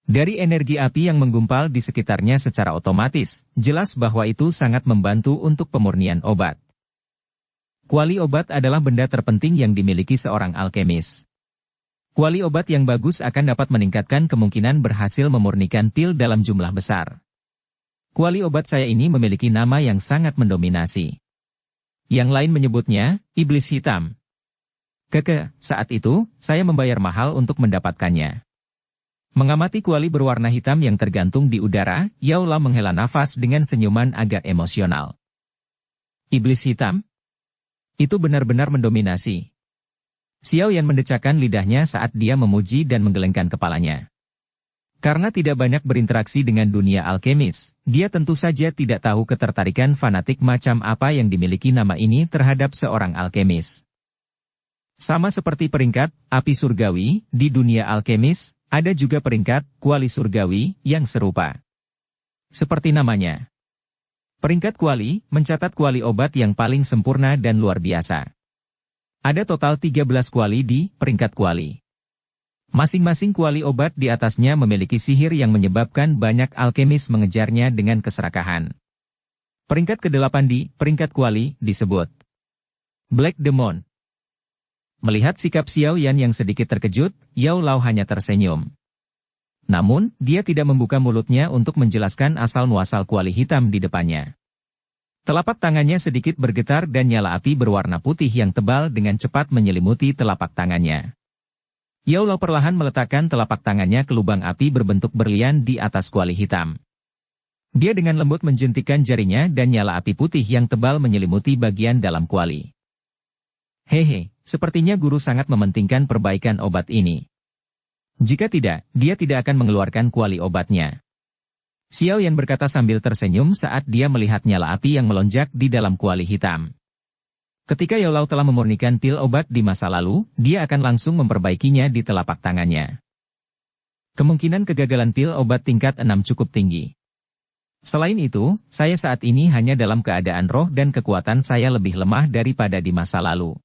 Dari energi api yang menggumpal di sekitarnya secara otomatis, jelas bahwa itu sangat membantu untuk pemurnian obat. Kuali obat adalah benda terpenting yang dimiliki seorang alkemis. Kuali obat yang bagus akan dapat meningkatkan kemungkinan berhasil memurnikan pil dalam jumlah besar. Kuali obat saya ini memiliki nama yang sangat mendominasi. Yang lain menyebutnya, iblis hitam. Saat itu, saya membayar mahal untuk mendapatkannya. Mengamati kuali berwarna hitam yang tergantung di udara, Yaolau menghela nafas dengan senyuman agak emosional. Iblis hitam? Itu benar-benar mendominasi. Xiao Yan mendecakkan lidahnya saat dia memuji dan menggelengkan kepalanya. Karena tidak banyak berinteraksi dengan dunia alkemis, dia tentu saja tidak tahu ketertarikan fanatik macam apa yang dimiliki nama ini terhadap seorang alkemis. Sama seperti peringkat api surgawi di dunia alkemis, ada juga peringkat kuali surgawi yang serupa. Seperti namanya. Peringkat kuali mencatat kuali obat yang paling sempurna dan luar biasa. Ada total 13 kuali di peringkat kuali. Masing-masing kuali obat di atasnya memiliki sihir yang menyebabkan banyak alkemis mengejarnya dengan keserakahan. Peringkat ke-8 di peringkat kuali disebut Black Demon. Melihat sikap Xiao Yan yang sedikit terkejut, Yaolau hanya tersenyum. Namun, dia tidak membuka mulutnya untuk menjelaskan asal-muasal kuali hitam di depannya. Telapak tangannya sedikit bergetar dan nyala api berwarna putih yang tebal dengan cepat menyelimuti telapak tangannya. Yaolau perlahan meletakkan telapak tangannya ke lubang api berbentuk berlian di atas kuali hitam. Dia dengan lembut menjentikkan jarinya dan nyala api putih yang tebal menyelimuti bagian dalam kuali. Hehe, sepertinya guru sangat mementingkan perbaikan obat ini. Jika tidak, dia tidak akan mengeluarkan kuali obatnya. Xiao Yan berkata sambil tersenyum saat dia melihat nyala api yang melonjak di dalam kuali hitam. Ketika Yaolau telah memurnikan pil obat di masa lalu, dia akan langsung memperbaikinya di telapak tangannya. Kemungkinan kegagalan pil obat tingkat 6 cukup tinggi. Selain itu, saya saat ini hanya dalam keadaan roh dan kekuatan saya lebih lemah daripada di masa lalu.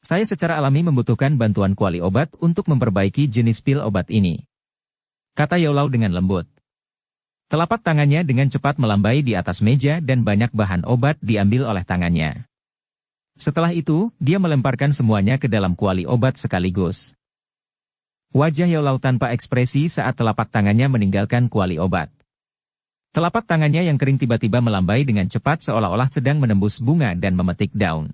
Saya secara alami membutuhkan bantuan kuali obat untuk memperbaiki jenis pil obat ini. kata Yao dengan lembut. Telapak tangannya dengan cepat melambai di atas meja dan banyak bahan obat diambil oleh tangannya. Setelah itu, dia melemparkan semuanya ke dalam kuali obat sekaligus. Wajah Yao tanpa ekspresi saat telapak tangannya meninggalkan kuali obat. Telapak tangannya yang kering tiba-tiba melambai dengan cepat seolah-olah sedang menembus bunga dan memetik daun.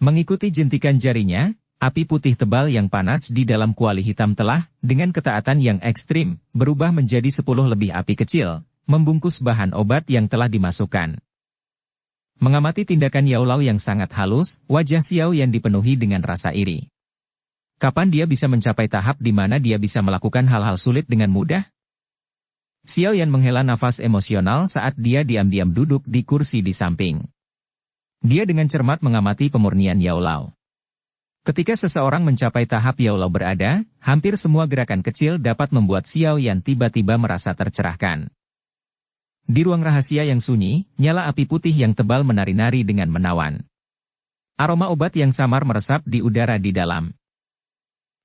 Mengikuti jentikan jarinya, api putih tebal yang panas di dalam kuali hitam telah, dengan ketaatan yang ekstrim, berubah menjadi 10 lebih api kecil, membungkus bahan obat yang telah dimasukkan. Mengamati tindakan Yao yang sangat halus, wajah Xiao Yan dipenuhi dengan rasa iri. Kapan dia bisa mencapai tahap di mana dia bisa melakukan hal-hal sulit dengan mudah? Xiao Yan menghela nafas emosional saat dia diam-diam duduk di kursi di samping. Dia dengan cermat mengamati pemurnian Yao Lao. Ketika seseorang mencapai tahap Yao Lao berada, hampir semua gerakan kecil dapat membuat Xiao Yan tiba-tiba merasa tercerahkan. Di ruang rahasia yang sunyi, nyala api putih yang tebal menari-nari dengan menawan. Aroma obat yang samar meresap di udara di dalam.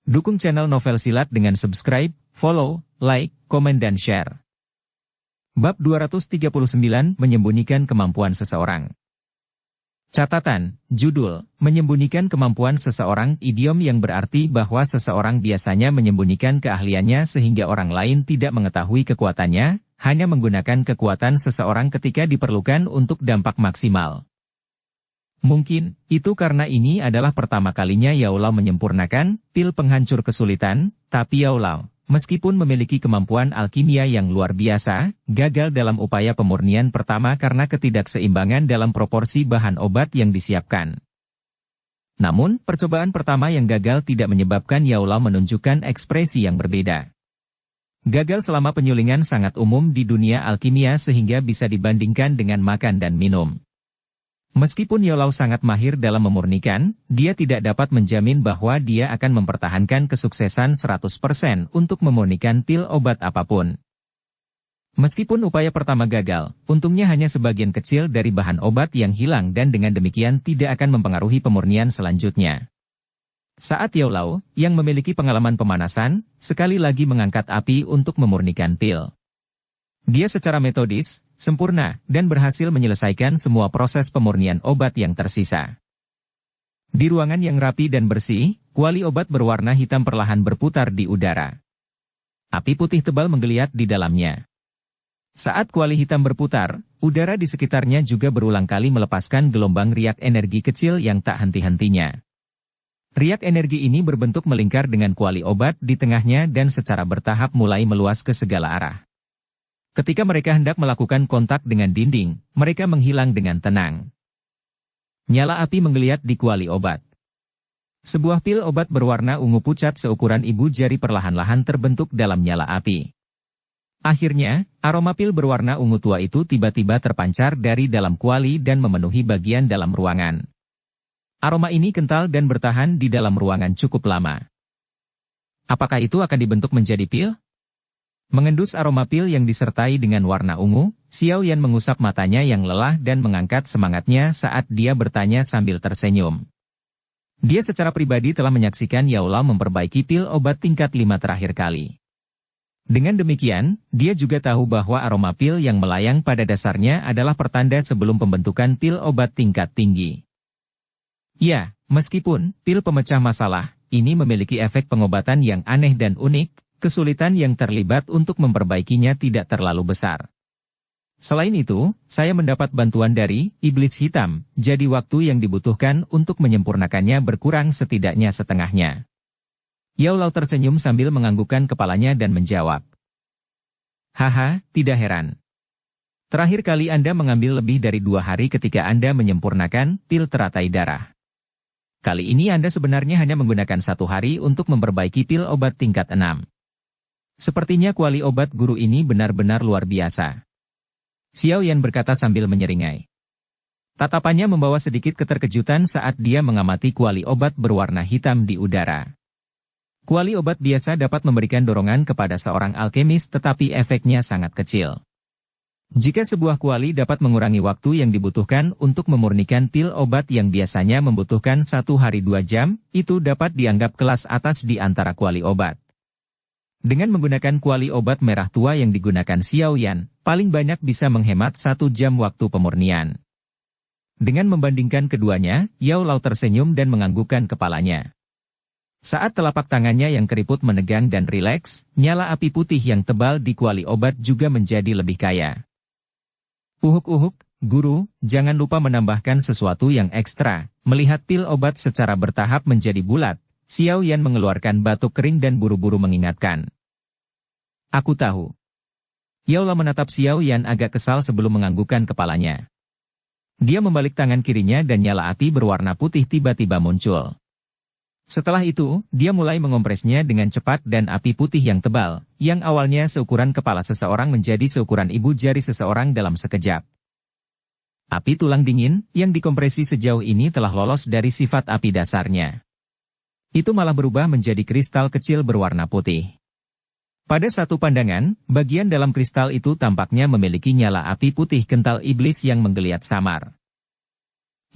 Dukung channel Novel Silat dengan subscribe, follow, like, komen dan share. Bab 239 Menyembunyikan Kemampuan Seseorang. Catatan, judul, Menyembunyikan Kemampuan Seseorang, idiom yang berarti bahwa seseorang biasanya menyembunyikan keahliannya sehingga orang lain tidak mengetahui kekuatannya, hanya menggunakan kekuatan seseorang ketika diperlukan untuk dampak maksimal. Mungkin, itu karena ini adalah pertama kalinya Yao Lao menyempurnakan pil penghancur kesulitan, tapi Yao Lao, meskipun memiliki kemampuan alkimia yang luar biasa, gagal dalam upaya pemurnian pertama karena ketidakseimbangan dalam proporsi bahan obat yang disiapkan. Namun, percobaan pertama yang gagal tidak menyebabkan Yao Lao menunjukkan ekspresi yang berbeda. Gagal selama penyulingan sangat umum di dunia alkimia sehingga bisa dibandingkan dengan makan dan minum. Meskipun Yao Lao sangat mahir dalam memurnikan, dia tidak dapat menjamin bahwa dia akan mempertahankan kesuksesan 100% untuk memurnikan pil obat apapun. Meskipun upaya pertama gagal, untungnya hanya sebagian kecil dari bahan obat yang hilang dan dengan demikian tidak akan mempengaruhi pemurnian selanjutnya. Saat Yao Lao, yang memiliki pengalaman pemanasan, sekali lagi mengangkat api untuk memurnikan pil. Dia secara metodis, sempurna, dan berhasil menyelesaikan semua proses pemurnian obat yang tersisa. Di ruangan yang rapi dan bersih, kuali obat berwarna hitam perlahan berputar di udara. Api putih tebal menggeliat di dalamnya. Saat kuali hitam berputar, udara di sekitarnya juga berulang kali melepaskan gelombang riak energi kecil yang tak henti-hentinya. Riak energi ini berbentuk melingkar dengan kuali obat di tengahnya dan secara bertahap mulai meluas ke segala arah. Ketika mereka hendak melakukan kontak dengan dinding, mereka menghilang dengan tenang. Nyala api menggeliat di kuali obat. Sebuah pil obat berwarna ungu pucat seukuran ibu jari perlahan-lahan terbentuk dalam nyala api. Akhirnya, aroma pil berwarna ungu tua itu tiba-tiba terpancar dari dalam kuali dan memenuhi bagian dalam ruangan. Aroma ini kental dan bertahan di dalam ruangan cukup lama. Apakah itu akan dibentuk menjadi pil? Mengendus aroma pil yang disertai dengan warna ungu, Xiao Yan mengusap matanya yang lelah dan mengangkat semangatnya saat dia bertanya sambil tersenyum. Dia secara pribadi telah menyaksikan Yao Lao memperbaiki pil obat tingkat 5 terakhir kali. Dengan demikian, dia juga tahu bahwa aroma pil yang melayang pada dasarnya adalah pertanda sebelum pembentukan pil obat tingkat tinggi. Ya, meskipun pil pemecah masalah ini memiliki efek pengobatan yang aneh dan unik, kesulitan yang terlibat untuk memperbaikinya tidak terlalu besar. Selain itu, saya mendapat bantuan dari iblis hitam, jadi waktu yang dibutuhkan untuk menyempurnakannya berkurang setidaknya setengahnya. Yao Lao tersenyum sambil menganggukkan kepalanya dan menjawab. Haha, tidak heran. Terakhir kali Anda mengambil lebih dari 2 hari ketika Anda menyempurnakan pil teratai darah. Kali ini Anda sebenarnya hanya menggunakan 1 hari untuk memperbaiki pil obat tingkat 6. Sepertinya kuali obat guru ini benar-benar luar biasa. Xiao Yan berkata sambil menyeringai. Tatapannya membawa sedikit keterkejutan saat dia mengamati kuali obat berwarna hitam di udara. Kuali obat biasa dapat memberikan dorongan kepada seorang alkemis tetapi efeknya sangat kecil. Jika sebuah kuali dapat mengurangi waktu yang dibutuhkan untuk memurnikan pil obat yang biasanya membutuhkan 1 hari 2 jam, itu dapat dianggap kelas atas di antara kuali obat. Dengan menggunakan kuali obat merah tua yang digunakan Xiao Yan, paling banyak bisa menghemat 1 jam waktu pemurnian. Dengan membandingkan keduanya, Yao Lao tersenyum dan menganggukkan kepalanya. Saat telapak tangannya yang keriput menegang dan rileks, nyala api putih yang tebal di kuali obat juga menjadi lebih kaya. Uhuk-uhuk, guru, jangan lupa menambahkan sesuatu yang ekstra. Melihat pil obat secara bertahap menjadi bulat, Xiao Yan mengeluarkan batuk kering dan buru-buru mengingatkan. Aku tahu. Yao Lao menatap Xiao Yan agak kesal sebelum menganggukkan kepalanya. Dia membalik tangan kirinya dan nyala api berwarna putih tiba-tiba muncul. Setelah itu, dia mulai mengompresnya dengan cepat dan api putih yang tebal, yang awalnya seukuran kepala seseorang menjadi seukuran ibu jari seseorang dalam sekejap. Api tulang dingin, yang dikompresi sejauh ini telah lolos dari sifat api dasarnya. Itu malah berubah menjadi kristal kecil berwarna putih. Pada satu pandangan, bagian dalam kristal itu tampaknya memiliki nyala api putih kental iblis yang menggeliat samar.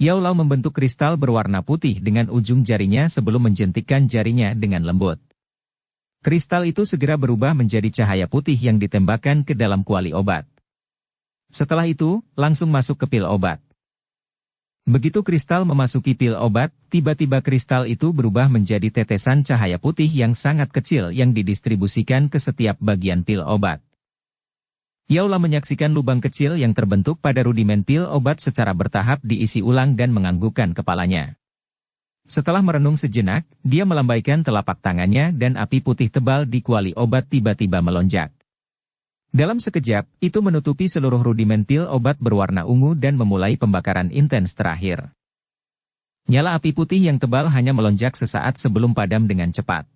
Yao Lao membentuk kristal berwarna putih dengan ujung jarinya sebelum menjentikkan jarinya dengan lembut. Kristal itu segera berubah menjadi cahaya putih yang ditembakkan ke dalam kuali obat. Setelah itu, langsung masuk ke pil obat. Begitu kristal memasuki pil obat, tiba-tiba kristal itu berubah menjadi tetesan cahaya putih yang sangat kecil yang didistribusikan ke setiap bagian pil obat. Yao Lao menyaksikan lubang kecil yang terbentuk pada rudimen pil obat secara bertahap diisi ulang dan menganggukkan kepalanya. Setelah merenung sejenak, dia melambaikan telapak tangannya dan api putih tebal di kuali obat tiba-tiba melonjak. Dalam sekejap, itu menutupi seluruh rudimen pil obat berwarna ungu dan memulai pembakaran intens terakhir. Nyala api putih yang tebal hanya melonjak sesaat sebelum padam dengan cepat.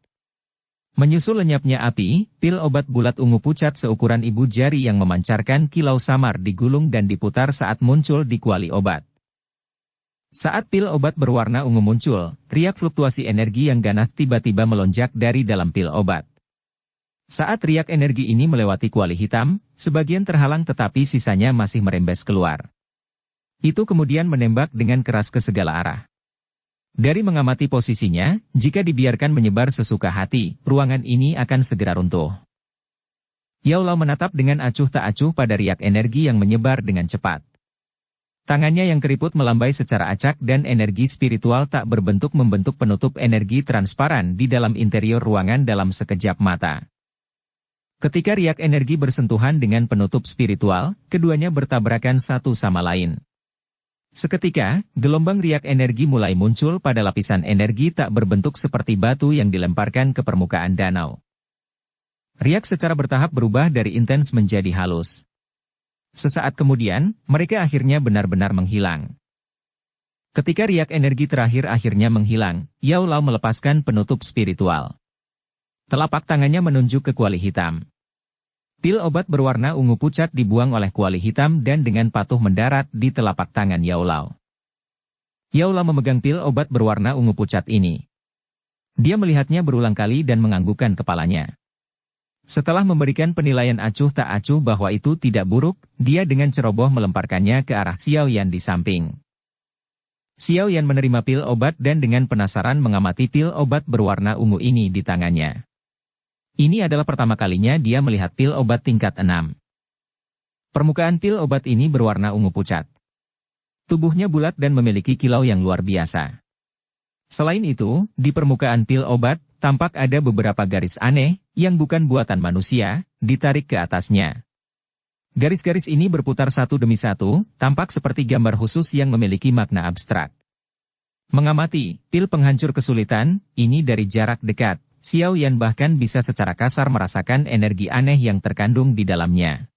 Menyusul lenyapnya api, pil obat bulat ungu pucat seukuran ibu jari yang memancarkan kilau samar digulung dan diputar saat muncul di kuali obat. Saat pil obat berwarna ungu muncul, riak fluktuasi energi yang ganas tiba-tiba melonjak dari dalam pil obat. Saat riak energi ini melewati kuali hitam, sebagian terhalang tetapi sisanya masih merembes keluar. Itu kemudian menembak dengan keras ke segala arah. Dari mengamati posisinya, jika dibiarkan menyebar sesuka hati, ruangan ini akan segera runtuh. Yao Lao menatap dengan acuh tak acuh pada riak energi yang menyebar dengan cepat. Tangannya yang keriput melambai secara acak dan energi spiritual tak berbentuk membentuk penutup energi transparan di dalam interior ruangan dalam sekejap mata. Ketika riak energi bersentuhan dengan penutup spiritual, keduanya bertabrakan satu sama lain. Seketika, gelombang riak energi mulai muncul pada lapisan energi tak berbentuk seperti batu yang dilemparkan ke permukaan danau. Riak secara bertahap berubah dari intens menjadi halus. Sesaat kemudian, mereka akhirnya benar-benar menghilang. Ketika riak energi terakhir akhirnya menghilang, Yao Lao melepaskan penutup spiritual. Telapak tangannya menunjuk ke kuali hitam. Pil obat berwarna ungu pucat dibuang oleh kuali hitam dan dengan patuh mendarat di telapak tangan Yao Lao. Yao Lao memegang pil obat berwarna ungu pucat ini. Dia melihatnya berulang kali dan menganggukkan kepalanya. Setelah memberikan penilaian acuh tak acuh bahwa itu tidak buruk, dia dengan ceroboh melemparkannya ke arah Xiao Yan di samping. Xiao Yan menerima pil obat dan dengan penasaran mengamati pil obat berwarna ungu ini di tangannya. Ini adalah pertama kalinya dia melihat pil obat tingkat 6. Permukaan pil obat ini berwarna ungu pucat. Tubuhnya bulat dan memiliki kilau yang luar biasa. Selain itu, di permukaan pil obat, tampak ada beberapa garis aneh, yang bukan buatan manusia, ditarik ke atasnya. Garis-garis ini berputar satu demi satu, tampak seperti gambar khusus yang memiliki makna abstrak. Mengamati pil penghancur kesulitan, ini dari jarak dekat. Xiao Yan bahkan bisa secara kasar merasakan energi aneh yang terkandung di dalamnya.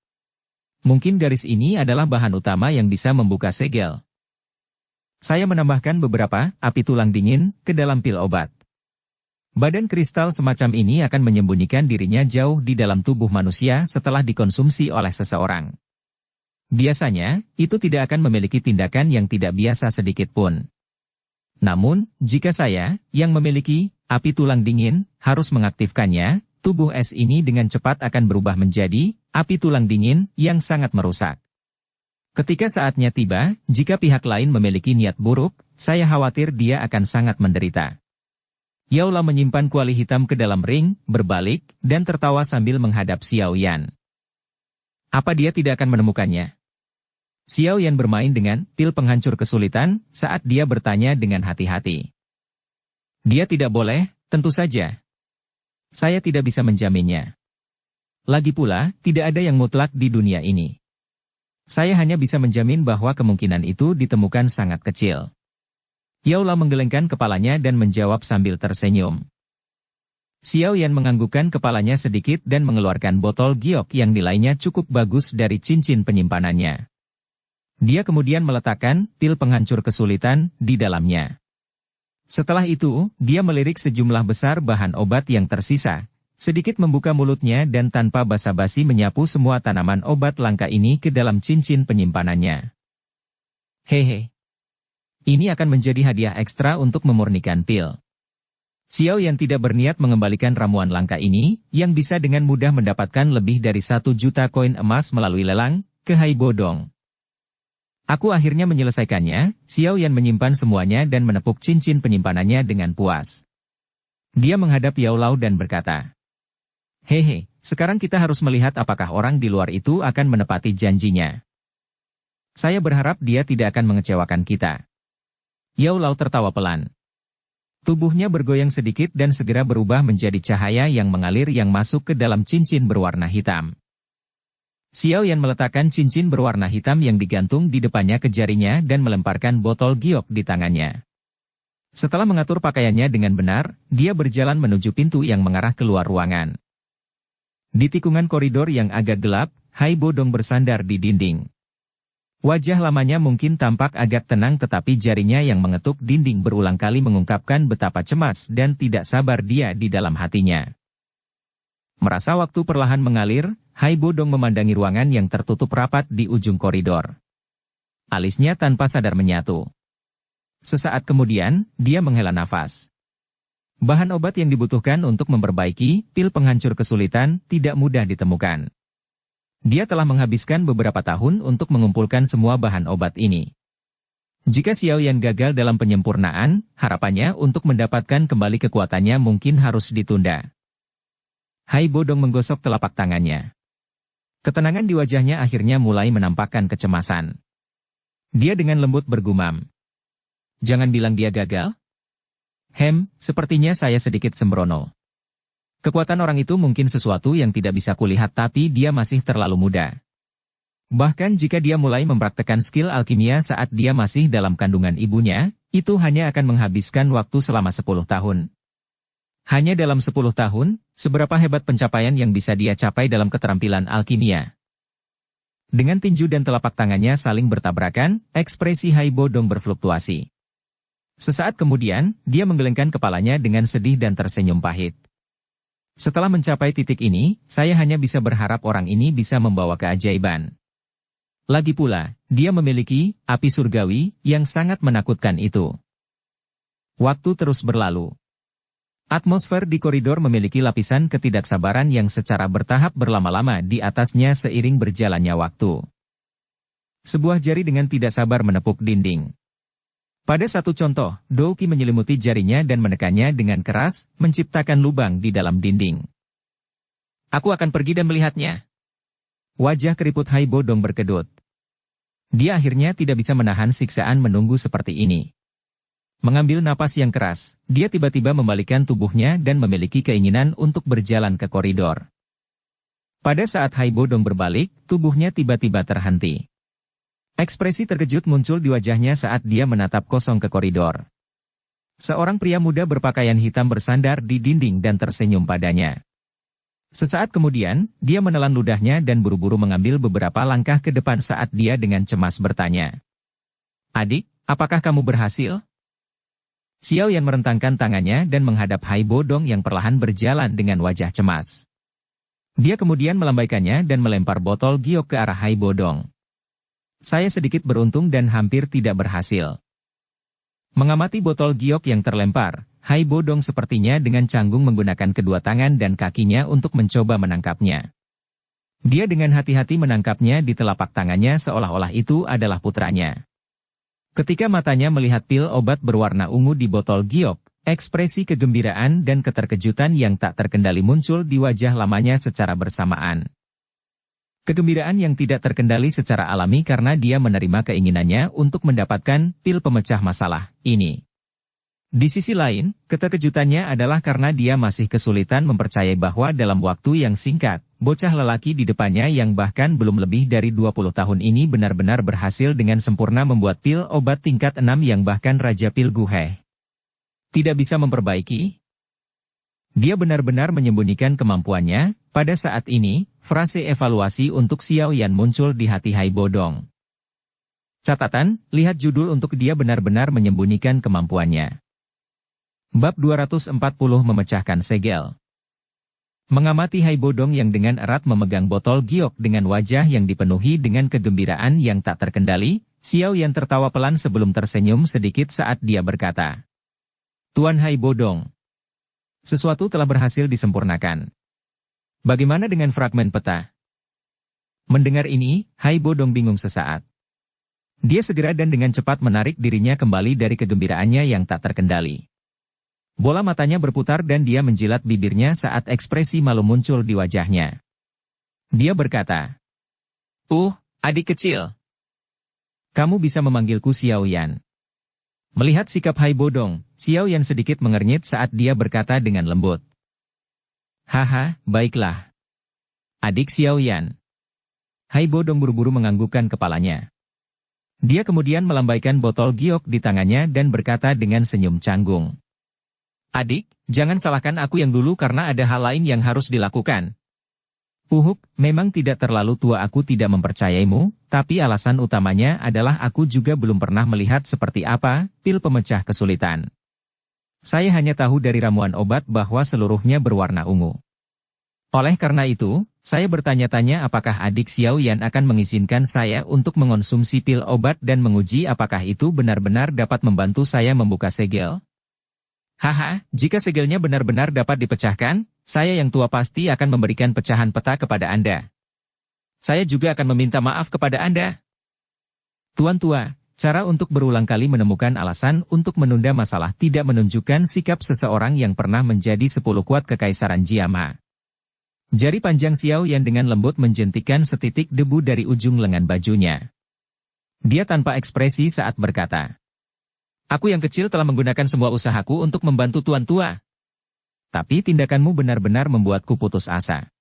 Mungkin garis ini adalah bahan utama yang bisa membuka segel. Saya menambahkan beberapa api tulang dingin ke dalam pil obat. Badan kristal semacam ini akan menyembunyikan dirinya jauh di dalam tubuh manusia setelah dikonsumsi oleh seseorang. Biasanya, itu tidak akan memiliki tindakan yang tidak biasa sedikit pun. Namun, jika saya, yang memiliki api tulang dingin, harus mengaktifkannya, tubuh es ini dengan cepat akan berubah menjadi api tulang dingin yang sangat merusak. Ketika saatnya tiba, jika pihak lain memiliki niat buruk, saya khawatir dia akan sangat menderita. Yao Lao menyimpan kuali hitam ke dalam ring, berbalik, dan tertawa sambil menghadap Xiao Yan. Apa dia tidak akan menemukannya? Xiao Yan bermain dengan pil penghancur kesulitan saat dia bertanya dengan hati-hati. Dia tidak boleh, tentu saja. Saya tidak bisa menjaminnya. Lagi pula, tidak ada yang mutlak di dunia ini. Saya hanya bisa menjamin bahwa kemungkinan itu ditemukan sangat kecil. Yao Lao menggelengkan kepalanya dan menjawab sambil tersenyum. Xiao Yan menganggukkan kepalanya sedikit dan mengeluarkan botol giok yang nilainya cukup bagus dari cincin penyimpanannya. Dia kemudian meletakkan pil penghancur kesulitan di dalamnya. Setelah itu, dia melirik sejumlah besar bahan obat yang tersisa, sedikit membuka mulutnya dan tanpa basa-basi menyapu semua tanaman obat langka ini ke dalam cincin penyimpanannya. Hehe. Ini akan menjadi hadiah ekstra untuk memurnikan pil. Xiao Yan tidak berniat mengembalikan ramuan langka ini, yang bisa dengan mudah mendapatkan lebih dari 1 juta koin emas melalui lelang, ke Hai Bodong. Aku akhirnya menyelesaikannya. Xiao Yan menyimpan semuanya dan menepuk cincin penyimpanannya dengan puas. Dia menghadap Yao Lao dan berkata, Hehe, sekarang kita harus melihat apakah orang di luar itu akan menepati janjinya. Saya berharap dia tidak akan mengecewakan kita. Yao Lao tertawa pelan. Tubuhnya bergoyang sedikit dan segera berubah menjadi cahaya yang mengalir yang masuk ke dalam cincin berwarna hitam. Xiao Yan meletakkan cincin berwarna hitam yang digantung di depannya ke jarinya dan melemparkan botol giok di tangannya. Setelah mengatur pakaiannya dengan benar, dia berjalan menuju pintu yang mengarah keluar ruangan. Di tikungan koridor yang agak gelap, Hai Bodong bersandar di dinding. Wajah lamanya mungkin tampak agak tenang tetapi jarinya yang mengetuk dinding berulang kali mengungkapkan betapa cemas dan tidak sabar dia di dalam hatinya. Merasa waktu perlahan mengalir, Hai Bodong memandangi ruangan yang tertutup rapat di ujung koridor. Alisnya tanpa sadar menyatu. Sesaat kemudian, dia menghela nafas. Bahan obat yang dibutuhkan untuk memperbaiki pil penghancur kesulitan tidak mudah ditemukan. Dia telah menghabiskan beberapa tahun untuk mengumpulkan semua bahan obat ini. Jika Xiao Yan gagal dalam penyempurnaan, harapannya untuk mendapatkan kembali kekuatannya mungkin harus ditunda. Hai Bodong menggosok telapak tangannya. Ketenangan di wajahnya akhirnya mulai menampakkan kecemasan. Dia dengan lembut bergumam. Jangan bilang dia gagal. Sepertinya saya sedikit sembrono. Kekuatan orang itu mungkin sesuatu yang tidak bisa kulihat tapi dia masih terlalu muda. Bahkan jika dia mulai mempraktekkan skill alkimia saat dia masih dalam kandungan ibunya, itu hanya akan menghabiskan waktu selama 10 tahun. Hanya dalam 10 tahun, seberapa hebat pencapaian yang bisa dia capai dalam keterampilan alkimia. Dengan tinju dan telapak tangannya saling bertabrakan, ekspresi Hai Bodong berfluktuasi. Sesaat kemudian, dia menggelengkan kepalanya dengan sedih dan tersenyum pahit. Setelah mencapai titik ini, saya hanya bisa berharap orang ini bisa membawa keajaiban. Lagi pula, dia memiliki api surgawi yang sangat menakutkan itu. Waktu terus berlalu. Atmosfer di koridor memiliki lapisan ketidaksabaran yang secara bertahap berlama-lama di atasnya seiring berjalannya waktu. Sebuah jari dengan tidak sabar menepuk dinding. Pada satu contoh, Douki menyelimuti jarinya dan menekannya dengan keras, menciptakan lubang di dalam dinding. Aku akan pergi dan melihatnya. Wajah keriput Hai Bodong berkedut. Dia akhirnya tidak bisa menahan siksaan menunggu seperti ini. Mengambil napas yang keras, dia tiba-tiba membalikkan tubuhnya dan memiliki keinginan untuk berjalan ke koridor. Pada saat Hai Bodong berbalik, tubuhnya tiba-tiba terhenti. Ekspresi terkejut muncul di wajahnya saat dia menatap kosong ke koridor. Seorang pria muda berpakaian hitam bersandar di dinding dan tersenyum padanya. Sesaat kemudian, dia menelan ludahnya dan buru-buru mengambil beberapa langkah ke depan saat dia dengan cemas bertanya. Adik, apakah kamu berhasil? Xiao Yan merentangkan tangannya dan menghadap Hai Bodong yang perlahan berjalan dengan wajah cemas. Dia kemudian melambaikannya dan melempar botol giok ke arah Hai Bodong. Saya sedikit beruntung dan hampir tidak berhasil. Mengamati botol giok yang terlempar, Hai Bodong sepertinya dengan canggung menggunakan kedua tangan dan kakinya untuk mencoba menangkapnya. Dia dengan hati-hati menangkapnya di telapak tangannya seolah-olah itu adalah putranya. Ketika matanya melihat pil obat berwarna ungu di botol giok, Ekspresi kegembiraan dan keterkejutan yang tak terkendali muncul di wajah lamanya secara bersamaan. Kegembiraan yang tidak terkendali secara alami karena dia menerima keinginannya untuk mendapatkan pil pemecah masalah ini. Di sisi lain, keterkejutannya adalah karena dia masih kesulitan mempercayai bahwa dalam waktu yang singkat, bocah lelaki di depannya yang bahkan belum lebih dari 20 tahun ini benar-benar berhasil dengan sempurna membuat pil obat tingkat 6 yang bahkan Raja Pil Guhe tidak bisa memperbaiki. Dia benar-benar menyembunyikan kemampuannya. Pada saat ini, frase evaluasi untuk Xiao Yan muncul di hati Hai Bodong. Catatan, lihat judul untuk dia benar-benar menyembunyikan kemampuannya. Bab 240 memecahkan segel. Mengamati Hai Bodong yang dengan erat memegang botol giok dengan wajah yang dipenuhi dengan kegembiraan yang tak terkendali, Xiao Yan tertawa pelan sebelum tersenyum sedikit saat dia berkata, "Tuan Hai Bodong, sesuatu telah berhasil disempurnakan. Bagaimana dengan fragmen peta?" Mendengar ini, Hai Bodong bingung sesaat. Dia segera dan dengan cepat menarik dirinya kembali dari kegembiraannya yang tak terkendali. Bola matanya berputar dan dia menjilat bibirnya saat ekspresi malu muncul di wajahnya. Dia berkata, adik kecil. Kamu bisa memanggilku Xiao Yan." Melihat sikap Hai Bodong, Xiao Yan sedikit mengernyit saat dia berkata dengan lembut, "Haha, baiklah. Adik Xiao Yan." Hai Bodong buru-buru menganggukkan kepalanya. Dia kemudian melambaikan botol giok di tangannya dan berkata dengan senyum canggung, "Adik, jangan salahkan aku yang dulu karena ada hal lain yang harus dilakukan. Memang tidak terlalu tua aku tidak mempercayaimu, tapi alasan utamanya adalah aku juga belum pernah melihat seperti apa pil pemecah kesulitan. Saya hanya tahu dari ramuan obat bahwa seluruhnya berwarna ungu. Oleh karena itu, saya bertanya-tanya apakah adik Xiao Yan akan mengizinkan saya untuk mengonsumsi pil obat dan menguji apakah itu benar-benar dapat membantu saya membuka segel. Haha, jika segelnya benar-benar dapat dipecahkan, saya yang tua pasti akan memberikan pecahan peta kepada Anda. Saya juga akan meminta maaf kepada Anda. Tuan tua, cara untuk berulang kali menemukan alasan untuk menunda masalah tidak menunjukkan sikap seseorang yang pernah menjadi 10 kuat kekaisaran Jiama." Jari panjang Xiao Yan dengan lembut menjentikkan setitik debu dari ujung lengan bajunya. Dia tanpa ekspresi saat berkata, "Aku yang kecil telah menggunakan semua usahaku untuk membantu tuan tua. Tapi tindakanmu benar-benar membuatku putus asa."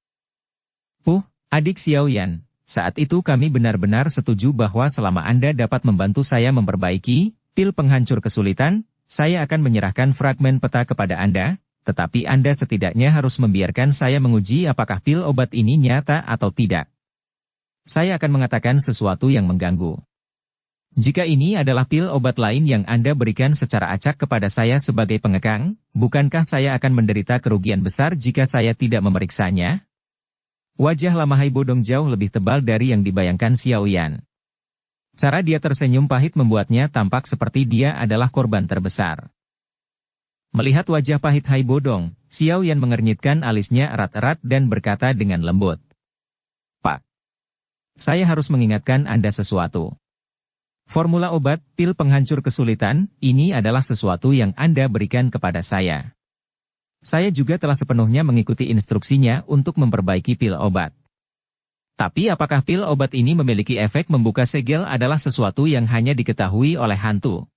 Adik Xiao Yan, saat itu kami benar-benar setuju bahwa selama Anda dapat membantu saya memperbaiki pil penghancur kesulitan, saya akan menyerahkan fragmen peta kepada Anda, tetapi Anda setidaknya harus membiarkan saya menguji apakah pil obat ini nyata atau tidak. Saya akan mengatakan sesuatu yang mengganggu. Jika ini adalah pil obat lain yang Anda berikan secara acak kepada saya sebagai pengekang, bukankah saya akan menderita kerugian besar jika saya tidak memeriksanya? Wajah lama Hai Bodong jauh lebih tebal dari yang dibayangkan Xiao Yan. Cara dia tersenyum pahit membuatnya tampak seperti dia adalah korban terbesar. Melihat wajah pahit Hai Bodong, Xiao Yan mengernyitkan alisnya erat-erat dan berkata dengan lembut, "Pak, saya harus mengingatkan Anda sesuatu. Formula obat pil penghancur kesulitan, ini adalah sesuatu yang Anda berikan kepada saya. Saya juga telah sepenuhnya mengikuti instruksinya untuk memperbaiki pil obat. Tapi apakah pil obat ini memiliki efek membuka segel adalah sesuatu yang hanya diketahui oleh hantu.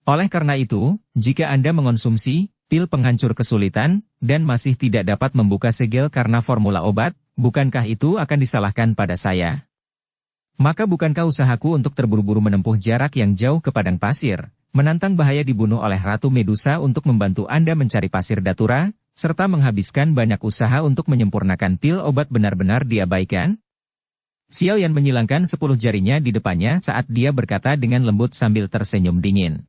Oleh karena itu, jika Anda mengonsumsi pil penghancur kesulitan, dan masih tidak dapat membuka segel karena formula obat, bukankah itu akan disalahkan pada saya? Maka bukankah usahaku untuk terburu-buru menempuh jarak yang jauh ke padang pasir, menantang bahaya dibunuh oleh Ratu Medusa untuk membantu Anda mencari pasir datura, serta menghabiskan banyak usaha untuk menyempurnakan pil obat benar-benar diabaikan?" Xiao Yan menyilangkan 10 jarinya di depannya saat dia berkata dengan lembut sambil tersenyum dingin.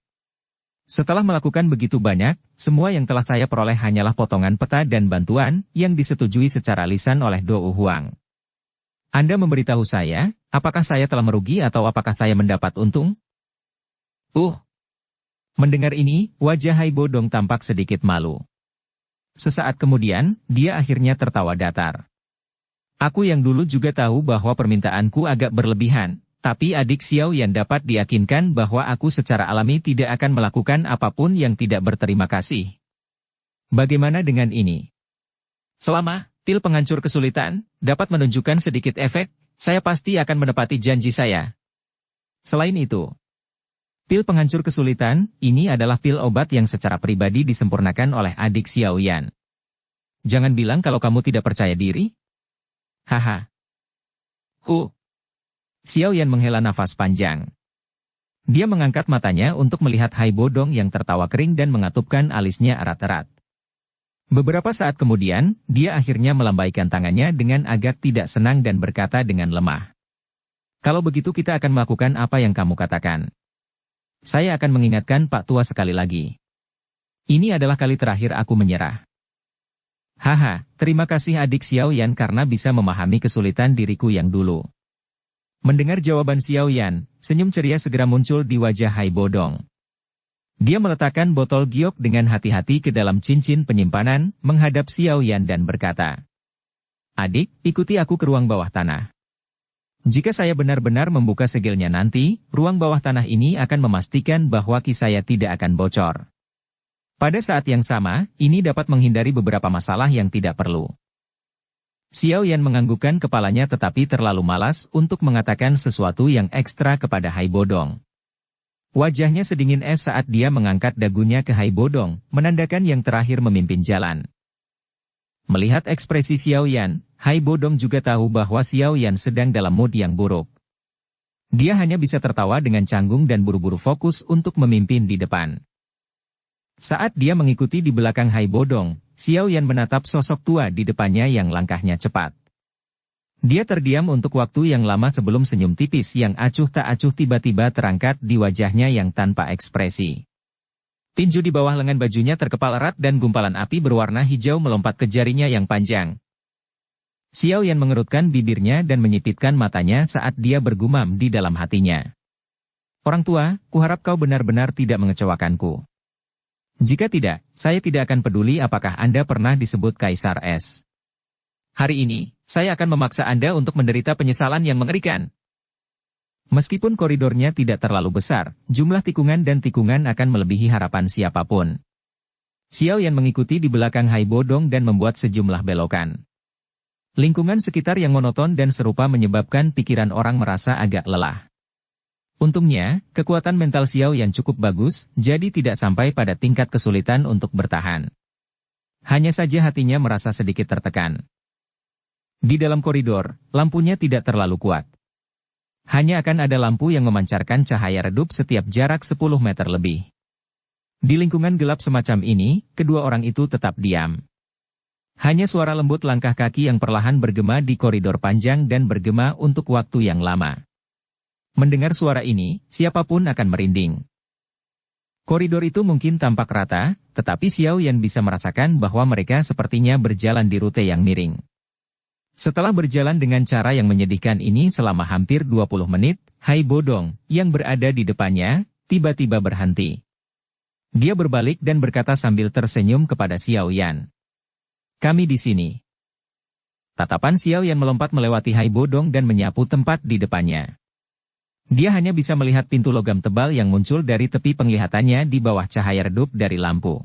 "Setelah melakukan begitu banyak, semua yang telah saya peroleh hanyalah potongan peta dan bantuan yang disetujui secara lisan oleh Dou Huang. Anda memberitahu saya, apakah saya telah merugi atau apakah saya mendapat untung?" Mendengar ini, wajah Hai Bodong tampak sedikit malu. Sesaat kemudian, dia akhirnya tertawa datar. "Aku yang dulu juga tahu bahwa permintaanku agak berlebihan, Tapi adik Xiao Yan dapat diyakinkan bahwa aku secara alami tidak akan melakukan apapun yang tidak berterima kasih. Bagaimana dengan ini? Selama pil penghancur kesulitan dapat menunjukkan sedikit efek, saya pasti akan menepati janji saya. Selain itu, pil penghancur kesulitan ini adalah pil obat yang secara pribadi disempurnakan oleh adik Xiao Yan. Jangan bilang kalau kamu tidak percaya diri. Haha. Xiao Yan menghela nafas panjang. Dia mengangkat matanya untuk melihat Hai Bodong yang tertawa kering dan mengatupkan alisnya erat-erat. Beberapa saat kemudian, dia akhirnya melambaikan tangannya dengan agak tidak senang dan berkata dengan lemah. Kalau begitu kita akan melakukan apa yang kamu katakan. Saya akan mengingatkan Pak Tua sekali lagi. Ini adalah kali terakhir aku menyerah. Haha, terima kasih adik Xiao Yan karena bisa memahami kesulitan diriku yang dulu. Mendengar jawaban Xiao Yan, senyum ceria segera muncul di wajah Hai Bodong. Dia meletakkan botol giok dengan hati-hati ke dalam cincin penyimpanan, menghadap Xiao Yan dan berkata, "Adik, ikuti aku ke ruang bawah tanah. Jika saya benar-benar membuka segelnya nanti, ruang bawah tanah ini akan memastikan bahwa ki saya tidak akan bocor. Pada saat yang sama, ini dapat menghindari beberapa masalah yang tidak perlu." Xiao Yan menganggukkan kepalanya tetapi terlalu malas untuk mengatakan sesuatu yang ekstra kepada Hai Bodong. Wajahnya sedingin es saat dia mengangkat dagunya ke Hai Bodong, menandakan yang terakhir memimpin jalan. Melihat ekspresi Xiao Yan, Hai Bodong juga tahu bahwa Xiao Yan sedang dalam mood yang buruk. Dia hanya bisa tertawa dengan canggung dan buru-buru fokus untuk memimpin di depan. Saat dia mengikuti di belakang Hai Bodong, Xiao Yan menatap sosok tua di depannya yang langkahnya cepat. Dia terdiam untuk waktu yang lama sebelum senyum tipis yang acuh tak acuh tiba-tiba terangkat di wajahnya yang tanpa ekspresi. Tinju di bawah lengan bajunya terkepal erat dan gumpalan api berwarna hijau melompat ke jarinya yang panjang. Xiao Yan mengerutkan bibirnya dan menyipitkan matanya saat dia bergumam di dalam hatinya. Orang tua, kuharap kau benar-benar tidak mengecewakanku. Jika tidak, saya tidak akan peduli apakah Anda pernah disebut Kaisar Es. Hari ini, saya akan memaksa Anda untuk menderita penyesalan yang mengerikan. Meskipun koridornya tidak terlalu besar, jumlah tikungan dan tikungan akan melebihi harapan siapapun. Xiao Yan mengikuti di belakang Hai Bodong dan membuat sejumlah belokan. Lingkungan sekitar yang monoton dan serupa menyebabkan pikiran orang merasa agak lelah. Untungnya, kekuatan mental Xiao Yan cukup bagus, jadi tidak sampai pada tingkat kesulitan untuk bertahan. Hanya saja hatinya merasa sedikit tertekan. Di dalam koridor, lampunya tidak terlalu kuat. Hanya akan ada lampu yang memancarkan cahaya redup setiap jarak 10 meter lebih. Di lingkungan gelap semacam ini, kedua orang itu tetap diam. Hanya suara lembut langkah kaki yang perlahan bergema di koridor panjang dan bergema untuk waktu yang lama. Mendengar suara ini, siapapun akan merinding. Koridor itu mungkin tampak rata, tetapi Xiao Yan bisa merasakan bahwa mereka sepertinya berjalan di rute yang miring. Setelah berjalan dengan cara yang menyedihkan ini selama hampir 20 menit, Hai Bodong, yang berada di depannya, tiba-tiba berhenti. Dia berbalik dan berkata sambil tersenyum kepada Xiao Yan. "Kami di sini." Tatapan Xiao Yan melompat melewati Hai Bodong dan menyapu tempat di depannya. Dia hanya bisa melihat pintu logam tebal yang muncul dari tepi penglihatannya di bawah cahaya redup dari lampu.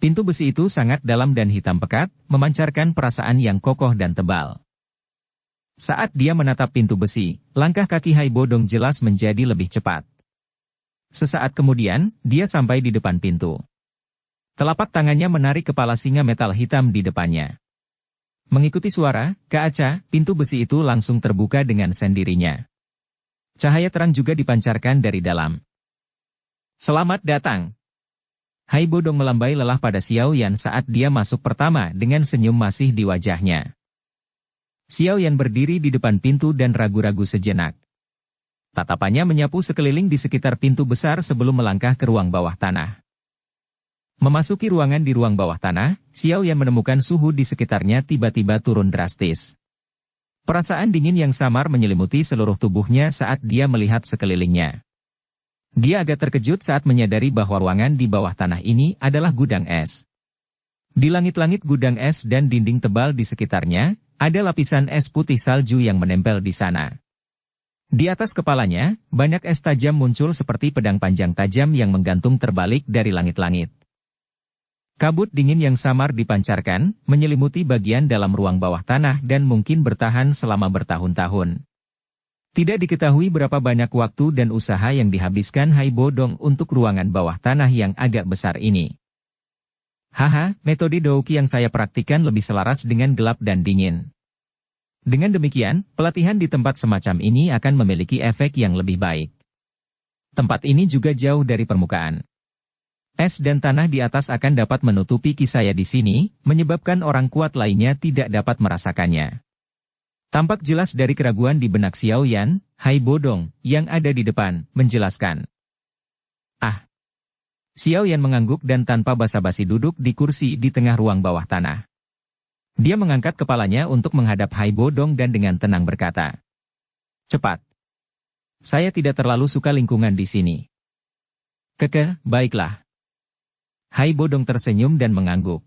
Pintu besi itu sangat dalam dan hitam pekat, memancarkan perasaan yang kokoh dan tebal. Saat dia menatap pintu besi, langkah kaki Hai Bodong jelas menjadi lebih cepat. Sesaat kemudian, dia sampai di depan pintu. Telapak tangannya menarik kepala singa metal hitam di depannya. Mengikuti suara, keaca, pintu besi itu langsung terbuka dengan sendirinya. Cahaya terang juga dipancarkan dari dalam. "Selamat datang." Hai Bodong melambai lelah pada Xiao Yan saat dia masuk pertama dengan senyum masih di wajahnya. Xiao Yan berdiri di depan pintu dan ragu-ragu sejenak. Tatapannya menyapu sekeliling di sekitar pintu besar sebelum melangkah ke ruang bawah tanah. Memasuki ruangan di ruang bawah tanah, Xiao Yan menemukan suhu di sekitarnya tiba-tiba turun drastis. Perasaan dingin yang samar menyelimuti seluruh tubuhnya saat dia melihat sekelilingnya. Dia agak terkejut saat menyadari bahwa ruangan di bawah tanah ini adalah gudang es. Di langit-langit gudang es dan dinding tebal di sekitarnya, ada lapisan es putih salju yang menempel di sana. Di atas kepalanya, banyak es tajam muncul seperti pedang panjang tajam yang menggantung terbalik dari langit-langit. Kabut dingin yang samar dipancarkan, menyelimuti bagian dalam ruang bawah tanah dan mungkin bertahan selama bertahun-tahun. Tidak diketahui berapa banyak waktu dan usaha yang dihabiskan Hai Bodong untuk ruangan bawah tanah yang agak besar ini. Haha, metode Douki yang saya praktikkan lebih selaras dengan gelap dan dingin. Dengan demikian, pelatihan di tempat semacam ini akan memiliki efek yang lebih baik. Tempat ini juga jauh dari permukaan. Es dan tanah di atas akan dapat menutupi saya di sini, menyebabkan orang kuat lainnya tidak dapat merasakannya. Tampak jelas dari keraguan di benak Xiao Yan, Hai Bodong, yang ada di depan, menjelaskan. Ah! Xiao Yan mengangguk dan tanpa basa-basi duduk di kursi di tengah ruang bawah tanah. Dia mengangkat kepalanya untuk menghadap Hai Bodong dan dengan tenang berkata. Cepat. Saya tidak terlalu suka lingkungan di sini. Baiklah. Hai Bodong tersenyum dan mengangguk.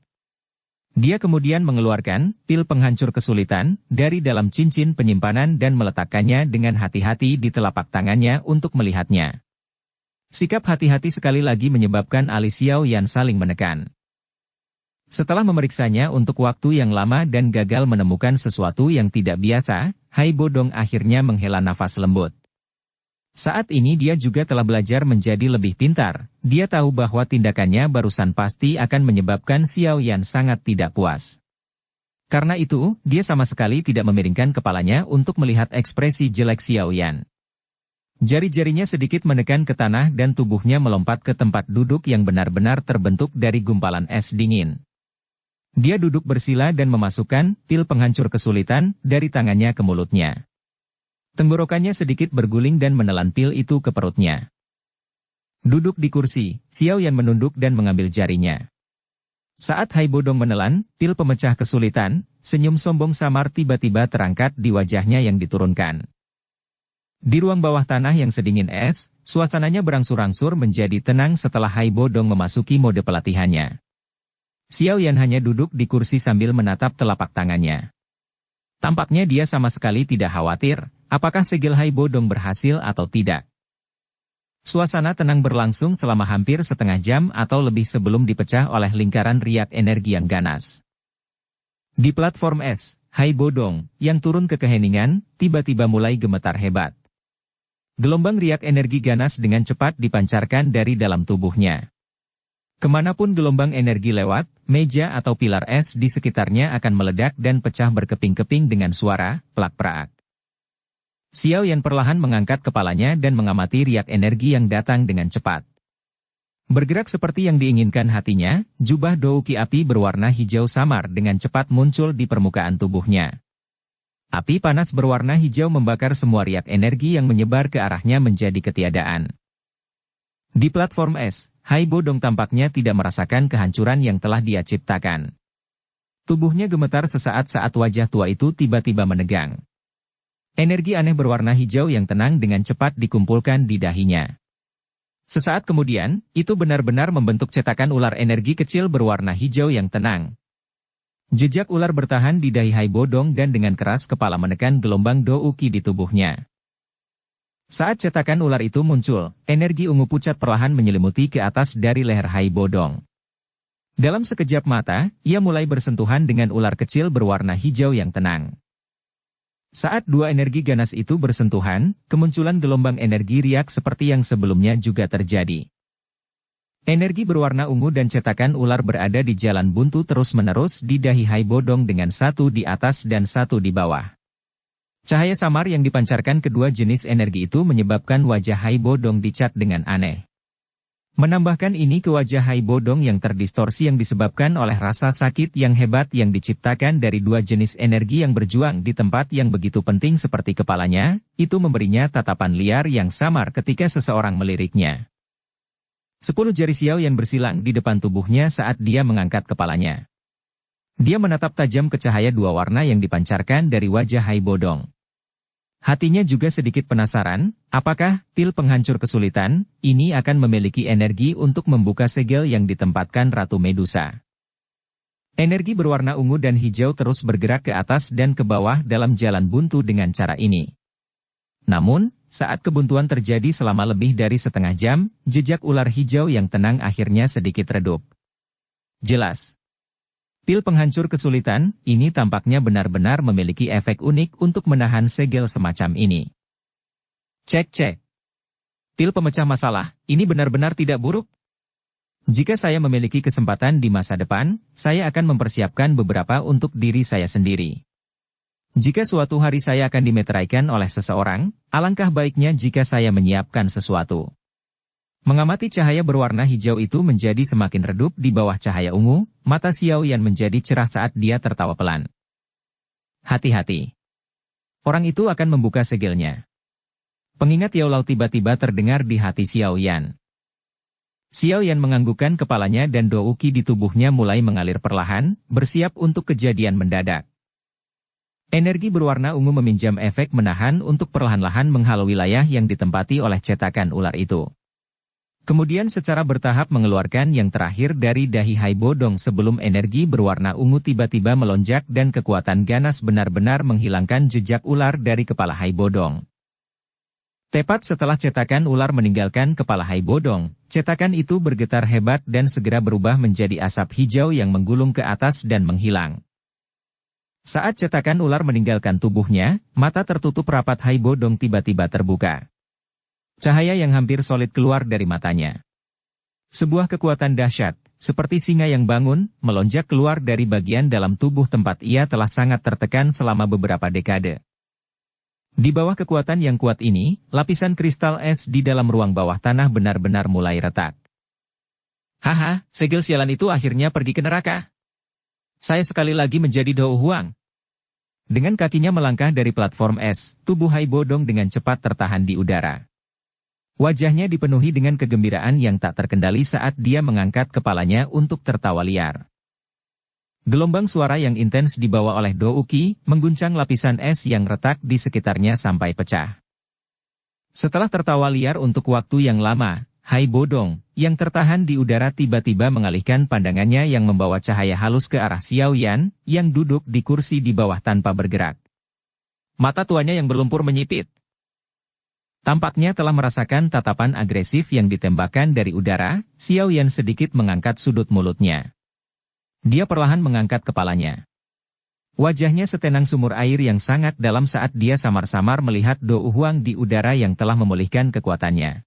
Dia kemudian mengeluarkan pil penghancur kesulitan dari dalam cincin penyimpanan dan meletakkannya dengan hati-hati di telapak tangannya untuk melihatnya. Sikap hati-hati sekali lagi menyebabkan alis Xiao Yan saling menekan. Setelah memeriksanya untuk waktu yang lama dan gagal menemukan sesuatu yang tidak biasa, Hai Bodong akhirnya menghela nafas lembut. Saat ini dia juga telah belajar menjadi lebih pintar. Dia tahu bahwa tindakannya barusan pasti akan menyebabkan Xiao Yan sangat tidak puas. Karena itu, dia sama sekali tidak memiringkan kepalanya untuk melihat ekspresi jelek Xiao Yan. Jari-jarinya sedikit menekan ke tanah dan tubuhnya melompat ke tempat duduk yang benar-benar terbentuk dari gumpalan es dingin. Dia duduk bersila dan memasukkan pil penghancur kesulitan dari tangannya ke mulutnya. Tenggorokannya sedikit berguling dan menelan pil itu ke perutnya. Duduk di kursi, Xiao Yan menunduk dan mengambil jarinya. Saat Hai Bodong menelan pil pemecah kesulitan, senyum sombong samar tiba-tiba terangkat di wajahnya yang diturunkan. Di ruang bawah tanah yang sedingin es, suasananya berangsur-angsur menjadi tenang setelah Hai Bodong memasuki mode pelatihannya. Xiao Yan hanya duduk di kursi sambil menatap telapak tangannya. Tampaknya dia sama sekali tidak khawatir, apakah segel Hai Bodong berhasil atau tidak. Suasana tenang berlangsung selama hampir setengah jam atau lebih sebelum dipecah oleh lingkaran riak energi yang ganas. Di platform es, Hai Bodong, yang turun ke keheningan, tiba-tiba mulai gemetar hebat. Gelombang riak energi ganas dengan cepat dipancarkan dari dalam tubuhnya. Kemanapun gelombang energi lewat, meja atau pilar es di sekitarnya akan meledak dan pecah berkeping-keping dengan suara plak-plak. Xiao Yan perlahan mengangkat kepalanya dan mengamati riak energi yang datang dengan cepat. Bergerak seperti yang diinginkan hatinya, jubah douki api berwarna hijau samar dengan cepat muncul di permukaan tubuhnya. Api panas berwarna hijau membakar semua riak energi yang menyebar ke arahnya menjadi ketiadaan. Di platform es, Hai Bodong tampaknya tidak merasakan kehancuran yang telah dia ciptakan. Tubuhnya gemetar sesaat saat wajah tua itu tiba-tiba menegang. Energi aneh berwarna hijau yang tenang dengan cepat dikumpulkan di dahinya. Sesaat kemudian, itu benar-benar membentuk cetakan ular energi kecil berwarna hijau yang tenang. Jejak ular bertahan di dahi Hai Bodong dan dengan keras kepala menekan gelombang douki di tubuhnya. Saat cetakan ular itu muncul, energi ungu pucat perlahan menyelimuti ke atas dari leher Hai Bodong. Dalam sekejap mata, ia mulai bersentuhan dengan ular kecil berwarna hijau yang tenang. Saat dua energi ganas itu bersentuhan, kemunculan gelombang energi riak seperti yang sebelumnya juga terjadi. Energi berwarna ungu dan cetakan ular berada di jalan buntu terus-menerus di dahi Hai Bodong dengan satu di atas dan satu di bawah. Cahaya samar yang dipancarkan kedua jenis energi itu menyebabkan wajah Hai Bodong dicat dengan aneh. Menambahkan ini ke wajah Hai Bodong yang terdistorsi yang disebabkan oleh rasa sakit yang hebat yang diciptakan dari dua jenis energi yang berjuang di tempat yang begitu penting seperti kepalanya, itu memberinya tatapan liar yang samar ketika seseorang meliriknya. 10 jari Xiao Yan bersilang di depan tubuhnya saat dia mengangkat kepalanya. Dia menatap tajam ke cahaya dua warna yang dipancarkan dari wajah Hai Bodong. Hatinya juga sedikit penasaran, apakah pil penghancur kesulitan ini akan memiliki energi untuk membuka segel yang ditempatkan Ratu Medusa. Energi berwarna ungu dan hijau terus bergerak ke atas dan ke bawah dalam jalan buntu dengan cara ini. Namun, saat kebuntuan terjadi selama lebih dari setengah jam, jejak ular hijau yang tenang akhirnya sedikit redup. Jelas. Pil penghancur kesulitan, ini tampaknya benar-benar memiliki efek unik untuk menahan segel semacam ini. Cek. Pil pemecah masalah, ini benar-benar tidak buruk. Jika saya memiliki kesempatan di masa depan, saya akan mempersiapkan beberapa untuk diri saya sendiri. Jika suatu hari saya akan dimeteraikan oleh seseorang, alangkah baiknya jika saya menyiapkan sesuatu. Mengamati cahaya berwarna hijau itu menjadi semakin redup di bawah cahaya ungu, mata Xiao Yan menjadi cerah saat dia tertawa pelan. Hati-hati. Orang itu akan membuka segelnya. Pengingat Yao Lao tiba-tiba terdengar di hati Xiao Yan. Xiao Yan menganggukkan kepalanya dan douki di tubuhnya mulai mengalir perlahan, bersiap untuk kejadian mendadak. Energi berwarna ungu meminjam efek menahan untuk perlahan-lahan menghalau wilayah yang ditempati oleh cetakan ular itu. Kemudian secara bertahap mengeluarkan yang terakhir dari dahi Hai Bodong sebelum energi berwarna ungu tiba-tiba melonjak dan kekuatan ganas benar-benar menghilangkan jejak ular dari kepala Hai Bodong. Tepat setelah cetakan ular meninggalkan kepala Hai Bodong, cetakan itu bergetar hebat dan segera berubah menjadi asap hijau yang menggulung ke atas dan menghilang. Saat cetakan ular meninggalkan tubuhnya, mata tertutup rapat Hai Bodong tiba-tiba terbuka. Cahaya yang hampir solid keluar dari matanya. Sebuah kekuatan dahsyat, seperti singa yang bangun, melonjak keluar dari bagian dalam tubuh tempat ia telah sangat tertekan selama beberapa dekade. Di bawah kekuatan yang kuat ini, lapisan kristal es di dalam ruang bawah tanah benar-benar mulai retak. Haha, segel sialan itu akhirnya pergi ke neraka. Saya sekali lagi menjadi Dou Huang. Dengan kakinya melangkah dari platform es, tubuh Hai Bodong dengan cepat tertahan di udara. Wajahnya dipenuhi dengan kegembiraan yang tak terkendali saat dia mengangkat kepalanya untuk tertawa liar. Gelombang suara yang intens dibawa oleh douki, mengguncang lapisan es yang retak di sekitarnya sampai pecah. Setelah tertawa liar untuk waktu yang lama, Hai Bodong, yang tertahan di udara tiba-tiba mengalihkan pandangannya yang membawa cahaya halus ke arah Xiao Yan, yang duduk di kursi di bawah tanpa bergerak. Mata tuanya yang berlumpur menyipit. Tampaknya telah merasakan tatapan agresif yang ditembakkan dari udara, Xiao Yan sedikit mengangkat sudut mulutnya. Dia perlahan mengangkat kepalanya. Wajahnya setenang sumur air yang sangat dalam saat dia samar-samar melihat Dou Huang di udara yang telah memulihkan kekuatannya.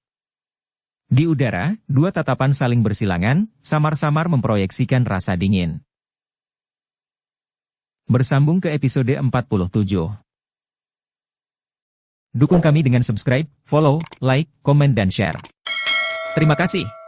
Di udara, dua tatapan saling bersilangan, samar-samar memproyeksikan rasa dingin. Bersambung ke episode 47. Dukung kami dengan subscribe, follow, like, komen dan share. Terima kasih.